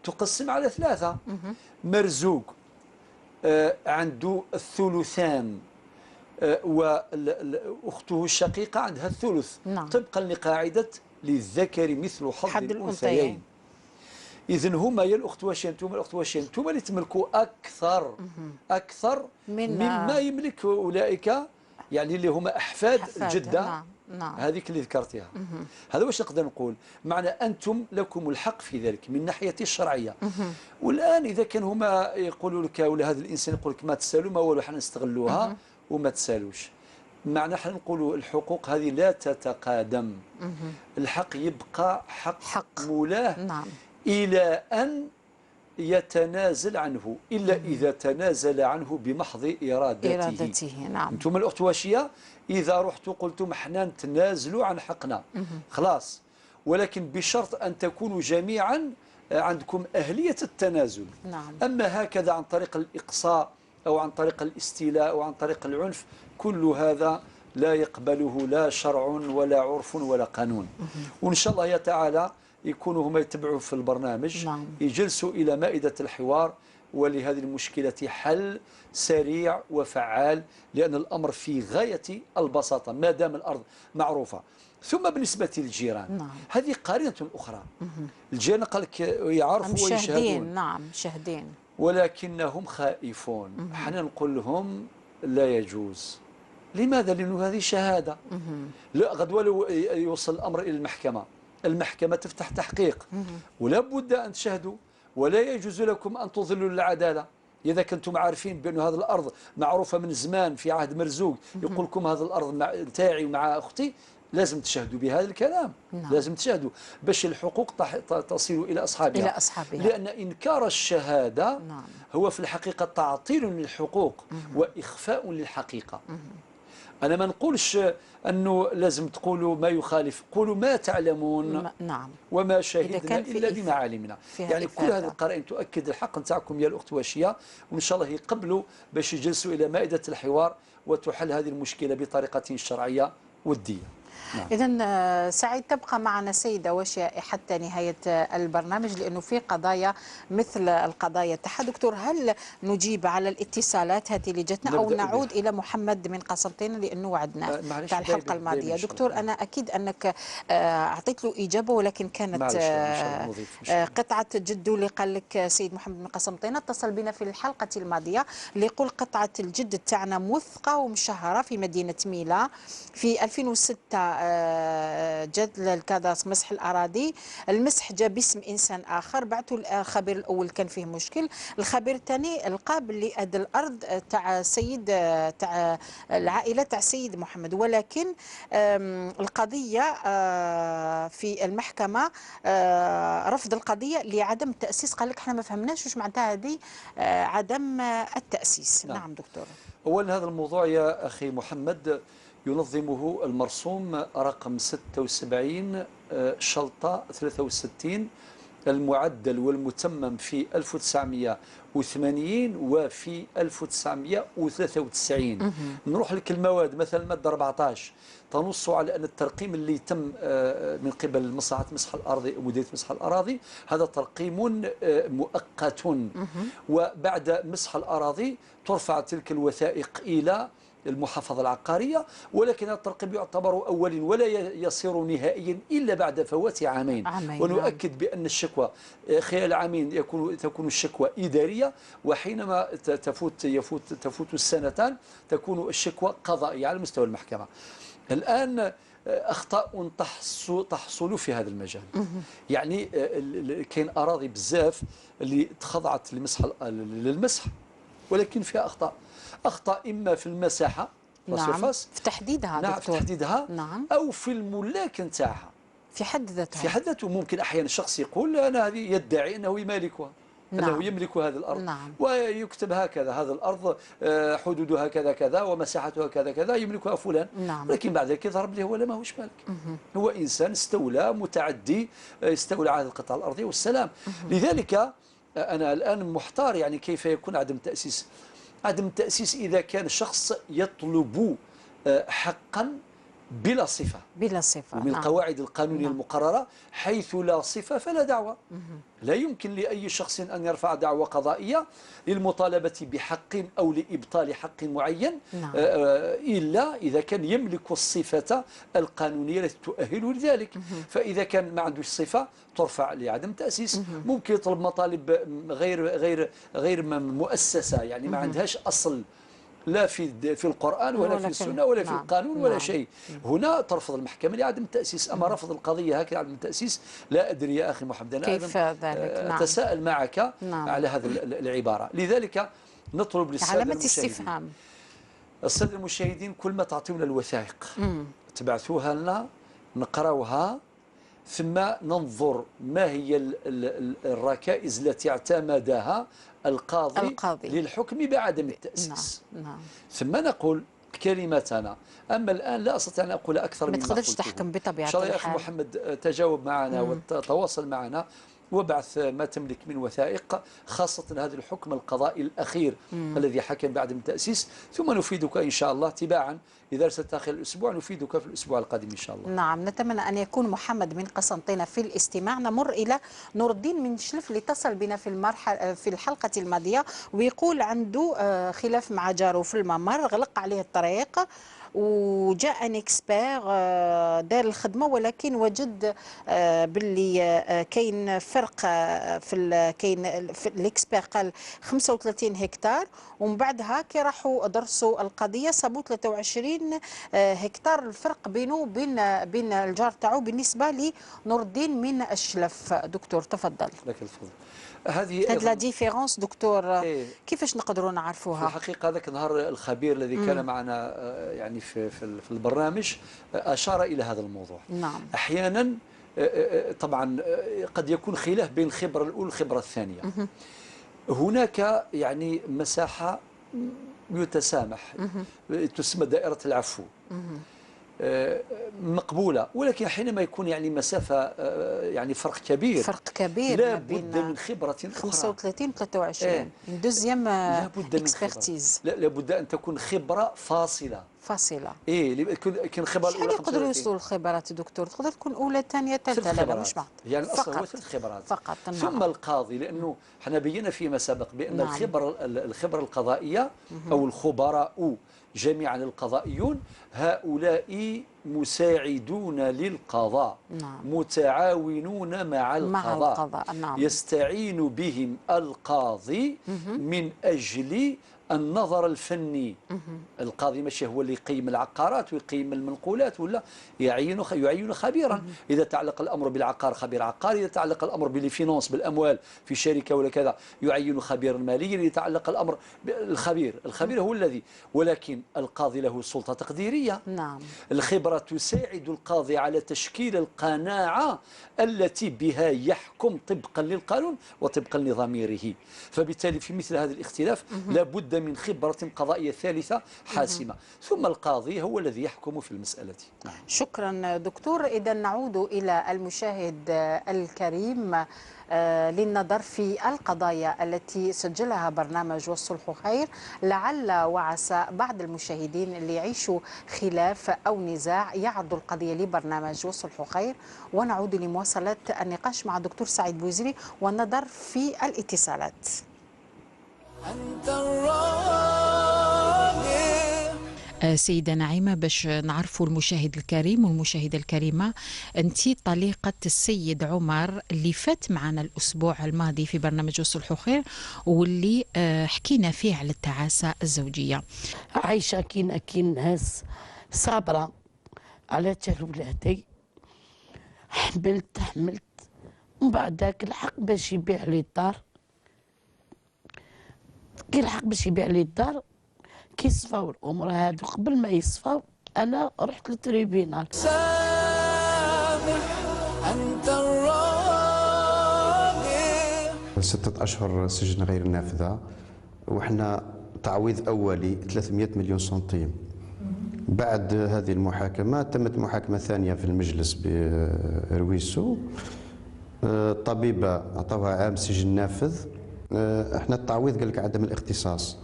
تقسم على 3. مرزوق عنده الثلثان، وأخته الشقيقة عندها الثلث. نعم. طبقا لقاعدة للذكر مثل حظ الأنثيين. إذن هما يا الأخت واشيا أنتم الأخت واشيا أنتم اللي تملكوا أكثر مما يملك أولئك، يعني اللي هما أحفاد الجدة. نعم. هذيك اللي ذكرتها. هذا واش نقدر نقول؟ معنى أنتم لكم الحق في ذلك من ناحية الشرعية. والآن إذا كان هما يقولوا لك ولا هذا الإنسان يقول لك ما تسالوا ما والو حنا نستغلوها وما تسالوش، معنى حنا نقولوا الحقوق هذه لا تتقادم. الحق يبقى حق مولاه. نعم. إلى أن يتنازل عنه، إلا إذا تنازل عنه بمحض إرادته. نعم. أنتم الأخت واشية إذا رحتوا قلتم احنا نتنازلوا عن حقنا خلاص، ولكن بشرط أن تكونوا جميعا عندكم أهلية التنازل. نعم. أما هكذا عن طريق الإقصاء أو عن طريق الاستيلاء أو عن طريق العنف، كل هذا لا يقبله لا شرع ولا عرف ولا قانون. وإن شاء الله تعالى يكونوا هم يتبعوا في البرنامج. نعم. يجلسوا إلى مائدة الحوار، ولهذه المشكلة حل سريع وفعال، لأن الأمر في غاية البساطة ما دام الأرض معروفة. ثم بالنسبة للجيران، نعم. هذه قرينة أخرى. الجيران قال لك يعرفوا ويشهدون. نعم شاهدين، ولكنهم خائفون. حنا نقول لهم لا يجوز. لماذا؟ لأنه هذه شهادة. لا غدوة لو يوصل الأمر إلى المحكمة تفتح تحقيق، ولا بد أن تشهدوا، ولا يجوز لكم أن تضلوا العدالة. إذا كنتم عارفين بأن هذه الأرض معروفة من زمان في عهد مرزوق، يقول لكم هذه الأرض نتاعي ومع أختي، لازم تشهدوا بهذا الكلام. نعم. لازم تشهدوا باش الحقوق تصل إلى أصحابها. لأن إنكار الشهادة نعم. هو في الحقيقة تعطيل للحقوق وإخفاء للحقيقة. أنا ما نقولش أنه لازم تقولوا ما يخالف، قولوا ما تعلمون. نعم. وما شهدنا إلا بما علمنا. يعني كل هذه القرائن تؤكد الحق نتاعكم يا الأخت واشية، وإن شاء الله يقبلوا باش يجلسوا إلى مائدة الحوار وتحل هذه المشكلة بطريقة شرعية ودية. نعم. إذا سعيد تبقى معنا سيدة وشياء حتى نهاية البرنامج، لأنه في قضايا مثل القضايا التحدي. دكتور، هل نجيب على الاتصالات هذه اللي جتنا أو نعود إلى محمد من قسنطينة لأنه وعدناه في الحلقة الماضية؟ دكتور، أنا أكيد أنك أعطيت له إجابة، ولكن كانت قطعة جده اللي قال لك سيد محمد من قسنطينة اتصل بنا في الحلقة الماضية ليقول قطعة الجد تاعنا موثقة ومشهرة في مدينة ميلا. في 2006 جد الكاداس مسح الأراضي، المسح جاء باسم إنسان آخر، بعثوا الخبير الأول كان فيه مشكل، الخبير الثاني القابل لأد الأرض تاع سيد تاع العائلة تاع سيد محمد، ولكن القضية في المحكمة رفض القضية لعدم التأسيس. قال لك احنا ما فهمناش واش معناتها هذه عدم التأسيس. نعم دكتور. أولا هذا الموضوع يا أخي محمد ينظمه المرسوم رقم 76 شلطة 63 المعدل والمتمم في 1980 وفي 1993. نروح لك المواد، مثلا المادة 14 تنص على أن الترقيم اللي يتم من قبل مصلحة مسح الأراضي مديرية مسح الأراضي هذا ترقيم مؤقت، وبعد مسح الأراضي ترفع تلك الوثائق إلى المحافظة العقارية، ولكن الترقيم يعتبر أولي ولا يصير نهائيا إلا بعد فوات عامين. ونؤكد بأن الشكوى خلال عامين تكون الشكوى إدارية، وحينما تفوت السنتان تكون الشكوى قضائية على مستوى المحكمة. الآن أخطاء تحصل في هذا المجال، يعني كاين أراضي بزاف اللي تخضعت للمسح ولكن فيها أخطاء إما في المساحة نعم في تحديدها نعم دكتور. في تحديدها نعم أو في الملاك نتاعها في حد ذاته. ممكن أحيانا الشخص يقول أنا هذه يدعي أنه يمالكها أنه يملك هذه الأرض. نعم. ويكتب هكذا هذه الأرض حدودها كذا كذا ومساحتها كذا كذا يملكها فلان. نعم. لكن بعد ذلك يظهر له ولا ما هوش مالك. هو إنسان استولى متعدي استولى على القطعة الأرضية والسلام. لذلك أنا الآن محتار، يعني كيف يكون عدم تأسيس؟ عدم التأسيس إذا كان الشخص يطلب حقا بلا صفة. ومن القواعد القانونية المقررة حيث لا صفة فلا دعوة. لا يمكن لأي شخص أن يرفع دعوة قضائية للمطالبة بحق أو لإبطال حق معين إلا إذا كان يملك الصفة القانونية التي تؤهله لذلك. فإذا كان ما عندوش صفة ترفع لعدم تأسيس. ممكن يطلب مطالب غير مؤسسة، يعني ما عندهاش أصل لا في القرآن ولا في السنة ولا في القانون ولا شيء. هنا ترفض المحكمة لعدم التأسيس. أما رفض القضية هكذا عدم التأسيس لا أدري يا أخي محمد، أنا كيف ذلك؟ أتساءل معك على هذه العبارة. لذلك نطلب للسادة المشاهدين السادة المشاهدين كل ما تعطيونا الوثائق تبعثوها لنا نقرأوها، ثم ننظر ما هي الركائز التي اعتمدها القاضي للحكم بعدم التأسيس. نعم. ثم نقول كلمتنا. أما الآن لا أستطيع أن أقول أكثر مما قلته. ما تقدرش تحكم بطبيعة الحال. يا أخي محمد تجاوب معنا وتواصل معنا وبعث ما تملك من وثائق، خاصة هذا الحكم القضائي الأخير الذي حكم بعدم التأسيس، ثم نفيدك إن شاء الله تباعا. إذا أرسلت خلال الأسبوع نفيدك في الأسبوع القادم إن شاء الله. نعم، نتمنى أن يكون محمد من قسنطينة في الاستماع. نمر إلى نور الدين من شلف اللي اتصل بنا في الحلقة الماضية ويقول عنده خلاف مع جاره في الممر، غلق عليه الطريق وجاء ان اكسبير دار الخدمه، ولكن وجد باللي كاين فرق كاين الاكسبير قال 35 هكتار، ومن بعدها كي راحوا درسوا القضيه صابوا 23 هكتار الفرق بينه وبين الجار تاعو بالنسبه لنور الدين من الشلف. دكتور تفضل. لك الفضل. هذه لا ديفيرونس دكتور كيفاش نقدروا نعرفوا؟ في الحقيقه هذاك النهار الخبير الذي كان معنا يعني في البرنامج اشار الى هذا الموضوع. نعم. احيانا طبعا قد يكون خلاف بين الخبره الاولى والخبره الثانيه. هناك يعني مساحه يتسامح تسمى دائره العفو مقبولة، ولكن حينما يكون يعني مسافة يعني فرق كبير لا بد من خبرة 35 23 دوزيام اكسبرتيز. لا بد أن تكون خبرة فاصلة فاصله. كاين خبره الاولى. شحال يقدروا يوصلوا للخبرات دكتور؟ تقدر تكون اولى ثانيه ثالثه، لا مش معطل. يعني الاصل هو في الخبرات فقط. ثم القاضي، لانه حنا بينا فيما سبق بان الخبره القضائيه او الخبراء جميعا القضائيون هؤلاء مساعدون للقضاء، متعاونون مع القضاء. يستعين بهم القاضي من أجل النظر الفني. القاضي ماشي هو اللي يقيم العقارات ويقيم المنقولات، ولا يعين خبيرا. إذا تعلق الأمر بالعقار خبير عقاري، إذا تعلق الأمر بالفينانس بالأموال في شركة ولا كذا يعين خبيرا ماليا، إذا تعلق الأمر الخبير هو الذي، ولكن القاضي له سلطة تقديرية. نعم. الخبرة تساعد القاضي على تشكيل القناعة التي بها يحكم طبقا للقانون وطبقا لضميره. فبالتالي في مثل هذا الاختلاف لابد من خبرة قضائية ثالثة حاسمة، ثم القاضي هو الذي يحكم في المسألة. شكرا دكتور. إذا نعود إلى المشاهد الكريم للنظر في القضايا التي سجلها برنامج والصلح خير، لعل وعسى بعض المشاهدين اللي يعيشوا خلاف أو نزاع يعرضوا القضية لبرنامج والصلح خير، ونعود لمواصلة النقاش مع الدكتور سعيد بوزيري والنظر في الاتصالات. سيدة نعيمة، باش نعرفوا المشاهد الكريم والمشاهدة الكريمة، أنت طليقة السيد عمر اللي فات معنا الأسبوع الماضي في برنامج الصلح خير، واللي حكينا فيه على التعاسة الزوجية. عايشة كين ناس صابرة على ولادي، حملت ومن بعد ذاك الحق باش يبيع لي الدار، كي الحق باش يبيع لي الدار كي يصفاو الامور هادو، قبل ما يصفاو انا رحت للتريبينال. سامح انت الراضي. 6 أشهر سجن غير نافذه، وحنا تعويض اولي 300 مليون سنتيم. بعد هذه المحاكمه تمت محاكمه ثانيه في المجلس برويسو، الطبيبه عطاوها عام سجن نافذ. احنا التعويض قال لك عدم الاختصاص،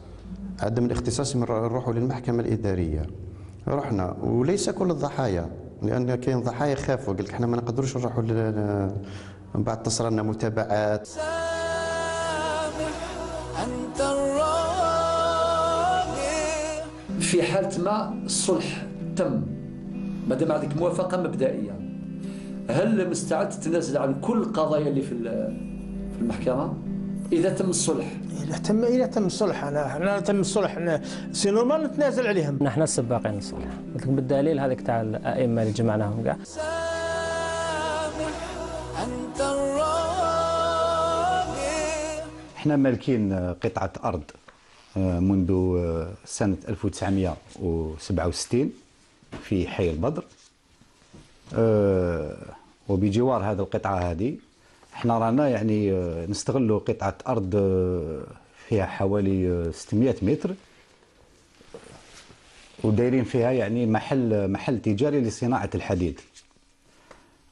عدم الاختصاص نروحوا للمحكمة الإدارية. رحنا وليس كل الضحايا، لأن كاين ضحايا خافوا، قال لك احنا ما نقدروش نروحوا من بعد تصل لنا متابعات. في حالة ما الصلح تم، مادام عندك موافقة مبدئية، هل مستعد تتنازل عن كل القضايا اللي في المحكمة إذا تم الصلح؟ إذا تم الصلح أنا تم الصلح سي نورمال نتنازل عليهم. نحن السباقين الصلح، قلت لك بالدليل هذاك تاع الأئمة اللي جمعناهم كاع. احنا مالكين قطعة أرض منذ سنة 1967 في حي البدر، وبجوار هذه القطعة هذه احنا رانا يعني نستغلوا قطعة أرض فيها حوالي 600 متر، ودايرين فيها يعني محل تجاري لصناعة الحديد.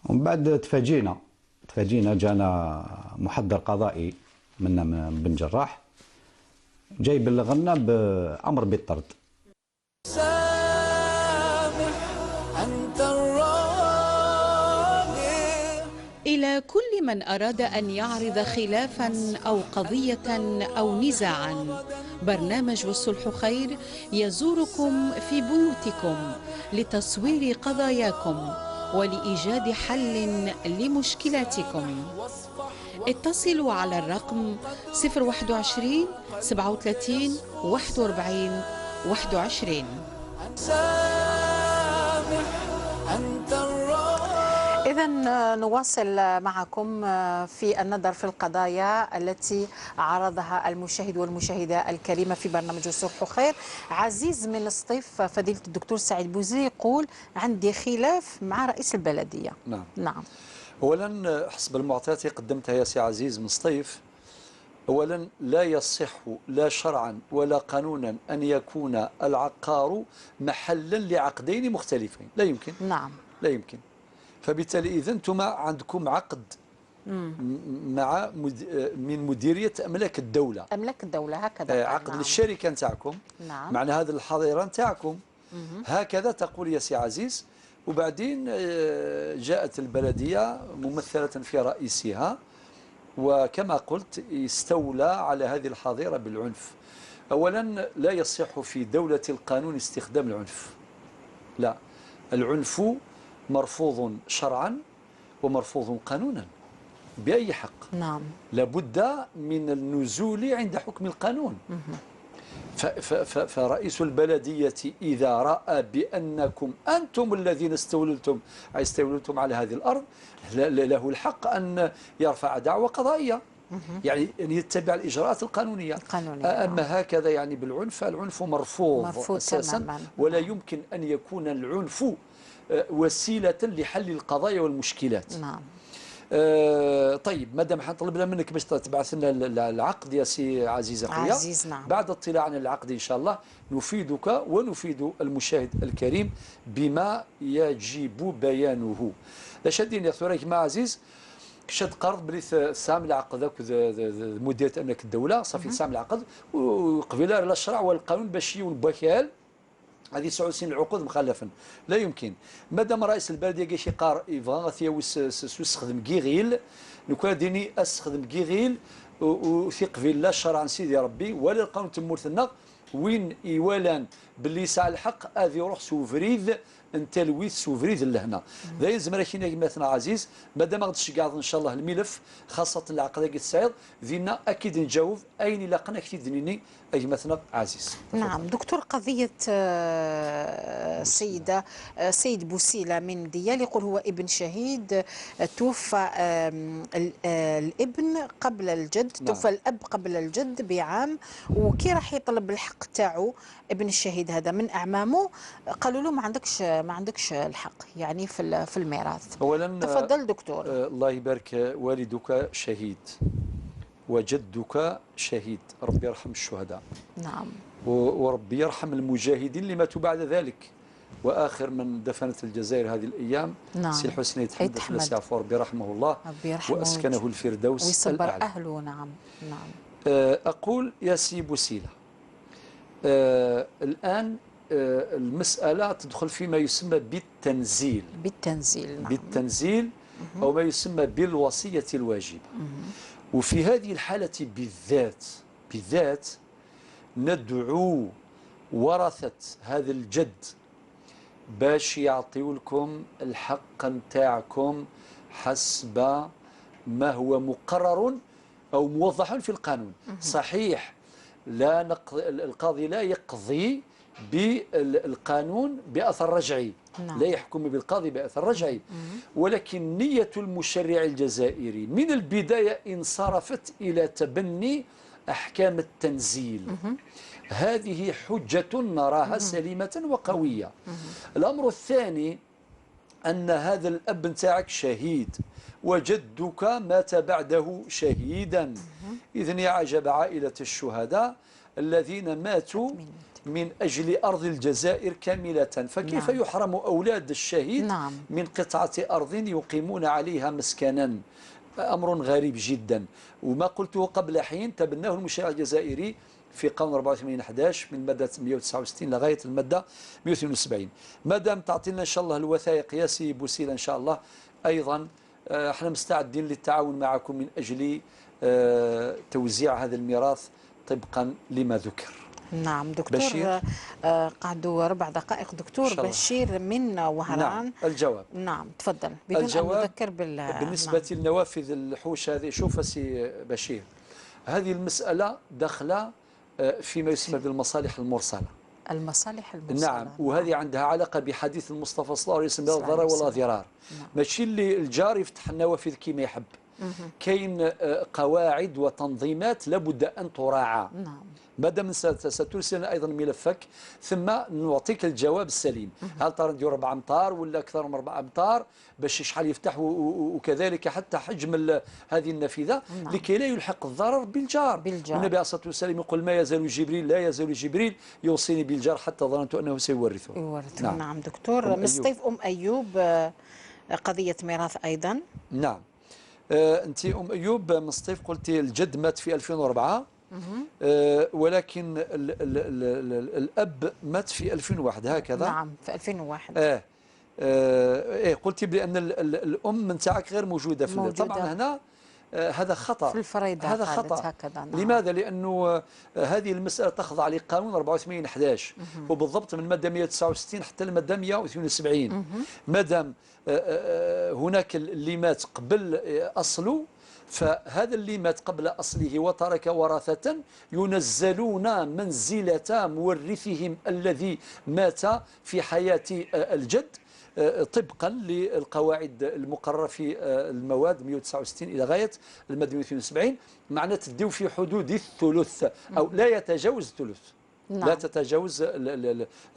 ومن بعد تفاجئنا جانا محضر قضائي منا من بن جراح جاي بلغنا بأمر بالطرد. إلى كل من أراد أن يعرض خلافا أو قضية أو نزاعا، برنامج والصلح خير يزوركم في بيوتكم لتصوير قضاياكم ولإيجاد حل لمشكلاتكم. اتصلوا على الرقم 021 37 41 21. إذا نواصل معكم في النظر في القضايا التي عرضها المشاهد والمشاهدة الكريمة في برنامج الصلح خير. عزيز من الصيف فضيلة الدكتور سعيد بوزيري يقول عندي خلاف مع رئيس البلدية. نعم. أولا حسب المعطيات قدمتها يا سي عزيز من الصيف، أولا لا يصح لا شرعا ولا قانونا أن يكون العقار محلا لعقدين مختلفين، لا يمكن. نعم. لا يمكن. فبالتالي إذا أنتم عندكم عقد مع من مديرية أملاك الدولة. أملاك الدولة هكذا. عقد للشركة نتاعكم. نعم. معنى هذا الحظيرة نتاعكم هكذا تقول يا سي عزيز. وبعدين جاءت البلدية ممثلة في رئيسها، وكما قلت استولى على هذه الحظيرة بالعنف. أولا لا يصح في دولة القانون استخدام العنف، لا، العنف مرفوض شرعا ومرفوض قانونا بأي حق. نعم. لابد من النزول عند حكم القانون. فرئيس البلدية إذا رأى بأنكم أنتم الذين استولتم على هذه الأرض، له الحق أن يرفع دعوى قضائية، يعني أن يتبع الإجراءات القانونية. أما هكذا يعني بالعنف، العنف مرفوض أساسا، ولا يمكن أن يكون العنف وسيلة لحل القضايا والمشكلات. نعم. طيب مادام حنطلبنا منك باش تبعث لنا العقد يا سي عزيز اخويا. عزيز نعم. بعد اطلاع عن العقد ان شاء الله نفيدك ونفيد المشاهد الكريم بما يجب بيانه. لا شادين يا ثوريك مع عزيز شد قرض بلي سام العقد مديريه املاك الدوله صافي سام العقد وقبيله لا الشرع والقانون باش ينبكال هذه 9 سنين العقود مخالفا. لا يمكن مادام رئيس البلديه قال شي قار يبغى يستخدم كيغيل نكون ديني استخدم كيغيل وثق في الله شرعا سيدي ربي ولا القانون تمورثنا وين يوالان باللي ساعة الحق هذه يروح سوفريد انت لويث سوفريد لهنا. ذا يلزم راكينا مثلا عزيز مادام ما غاديش قاعد ان شاء الله الملف خاصه العقد قد السعيد ذينا اكيد نجاوب اين لاقنا كثير دنيني اي مثلا عزيز. نعم دكتور، قضيه سيد بوسيلة من ديال يقول هو ابن شهيد توفى الابن قبل الجد. نعم. توفى الاب قبل الجد بعام، وكي راح يطلب الحق تاعو ابن الشهيد هذا من اعمامه قالوا له ما عندكش الحق يعني في الميراث. اولا تفضل دكتور. الله يبارك، والدك شهيد وجدك شهيد، ربي يرحم الشهداء. نعم. وربي يرحم المجاهدين اللي ماتوا بعد ذلك. واخر من دفنت الجزائر هذه الايام نعم. سي الحسين يتحمد فلس يعفو ربي يرحمه الله واسكنه الفردوس ويصبر الأعلى. اهله. نعم. نعم. اقول يا سي بوسيلة الان المسألة تدخل فيما يسمى بالتنزيل. نعم. بالتنزيل أو ما يسمى بالوصية الواجبة. وفي هذه الحالة بالذات ندعو ورثة هذا الجد باش يعطيو لكم الحق نتاعكم حسب ما هو مقرر أو موضح في القانون. صحيح القاضي لا يقضي بالقانون بأثر رجعي. نعم. لا يحكم بالقاضي بأثر رجعي، ولكن نية المشرع الجزائري من البداية انصرفت إلى تبني أحكام التنزيل. هذه حجة نراها سليمة وقوية. الأمر الثاني أن هذا الأب نتاعك شهيد وجدك مات بعده شهيدا. إذن يا عجب عائلة الشهداء الذين ماتوا من أجل أرض الجزائر كاملة، فكيف نعم. يحرم أولاد الشهيد نعم. من قطعة أرض يقيمون عليها مسكنا؟ أمر غريب جدا. وما قلته قبل حين تبناه المشرع الجزائري في قانون 84/11 من المادة 169 لغاية المادة 172. مادام تعطينا إن شاء الله الوثائق يا سي بوسيلة إن شاء الله أيضا احنا مستعدين للتعاون معكم من أجل توزيع هذا الميراث طبقا لما ذكر. نعم دكتور بشير. قعدوا 4 دقائق دكتور بشير من وهران. نعم. الجواب. نعم تفضل بدون أن نذكر بالنسبة نعم. للنوافذ الحوش هذه شوف سي بشير، هذه المسألة داخلة فيما يسمى بالمصالح المرسلة. المصالح المرسلة نعم. وهذه عندها علاقة بحديث المصطفى صلى الله عليه وسلم لا ضرر ولا ضرار. نعم. ماشي اللي الجار يفتح النوافذ كما يحب. كاين قواعد وتنظيمات لابد أن تراعى. نعم. مادام سترسلنا ايضا ملفك ثم نعطيك الجواب السليم. هل ترى ندير 4 امتار ولا اكثر من 4 امتار باش شحال يفتح وكذلك حتى حجم هذه النافذه نعم. لكي لا يلحق الضرر بالجار. النبي عليه الصلاه والسلام يقول ما يزال جبريل لا يزال جبريل يوصيني بالجار حتى ظننت انه سيورثه. نعم دكتور. مصطيف ايوب قضيه ميراث ايضا. نعم. انت ايوب مصطيف قلتي الجد مات في 2004 ولكن الأب مات في 2001 هكذا. نعم في 2001. قلت بأن الأم نتاعك غير موجودة في طبعا هنا هذا خطأ، في الفريضة هذا خطأ. هكذا. نعم. لماذا؟ لأنه هذه المسألة تخضع لقانون 84/11 وبالضبط من المادة 169 حتى المادة 172. مادام هناك اللي مات قبل أصله، فهذا اللي مات قبل أصله وترك ورثة ينزلون منزلة مورثهم الذي مات في حياة الجد طبقا للقواعد المقررة في المواد 169 إلى غاية المادة 172. معناه تديو في حدود الثلث أو لا يتجاوز الثلث. نعم. لا تتجاوز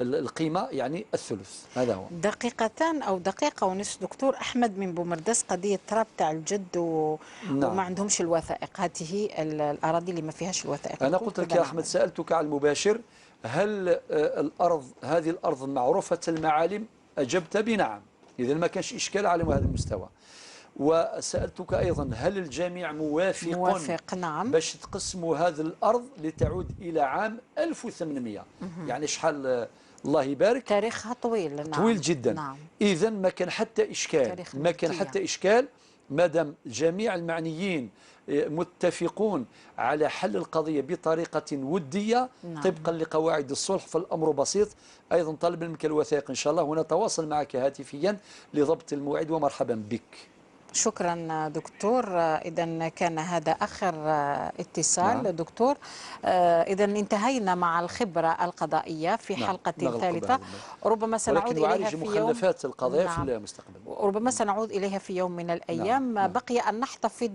القيمة يعني الثلث. هذا هو. دقيقتان أو دقيقة ونصف دكتور أحمد من بومرداس، قضية تراب تاع الجد نعم. وما عندهمش الوثائق، هذه الأراضي اللي ما فيهاش الوثائق. أنا قلت لك يا أحمد، سألتك على المباشر هل هذه الأرض معروفة المعالم؟ أجبت بنعم، إذا ما كانش إشكال على هذا المستوى. وسألتك أيضا هل الجميع موافق نعم. باش تقسموا هذه الأرض لتعود إلى عام 1800 يعني شحال الله يبارك، تاريخها طويل. نعم. طويل جدا. نعم. إذا ما كان حتى إشكال، مادام جميع المعنيين متفقون على حل القضية بطريقة ودية. نعم. طبقا لقواعد الصلح، فالأمر بسيط. أيضا طالب منك الوثائق إن شاء الله، ونتواصل معك هاتفيا لضبط الموعد، ومرحبا بك. شكرا دكتور. إذا كان هذا آخر اتصال. نعم. دكتور، إذا انتهينا مع الخبرة القضائية في حلقة ثالثة، ربما سنعود إليها في مخلفات القضاء. نعم. في المستقبل ربما سنعود إليها في يوم من الأيام. نعم. بقي أن نحتفظ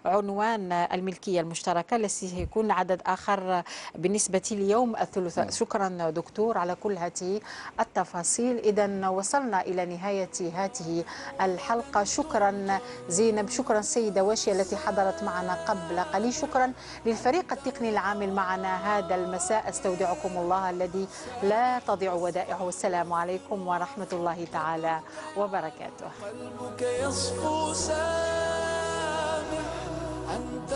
بعنوان الملكية المشتركة الذي سيكون عدد آخر بالنسبة ليوم الثلاثاء. نعم. شكرا دكتور على كل هذه التفاصيل. إذا وصلنا إلى نهاية هذه الحلقة. شكرا زينب، شكرا سيدة واشية التي حضرت معنا قبل قليل، شكرا للفريق التقني العامل معنا هذا المساء. استودعكم الله الذي لا تضيع ودائعه. والسلام عليكم ورحمة الله تعالى وبركاته. قلبك يصفو سامح أنت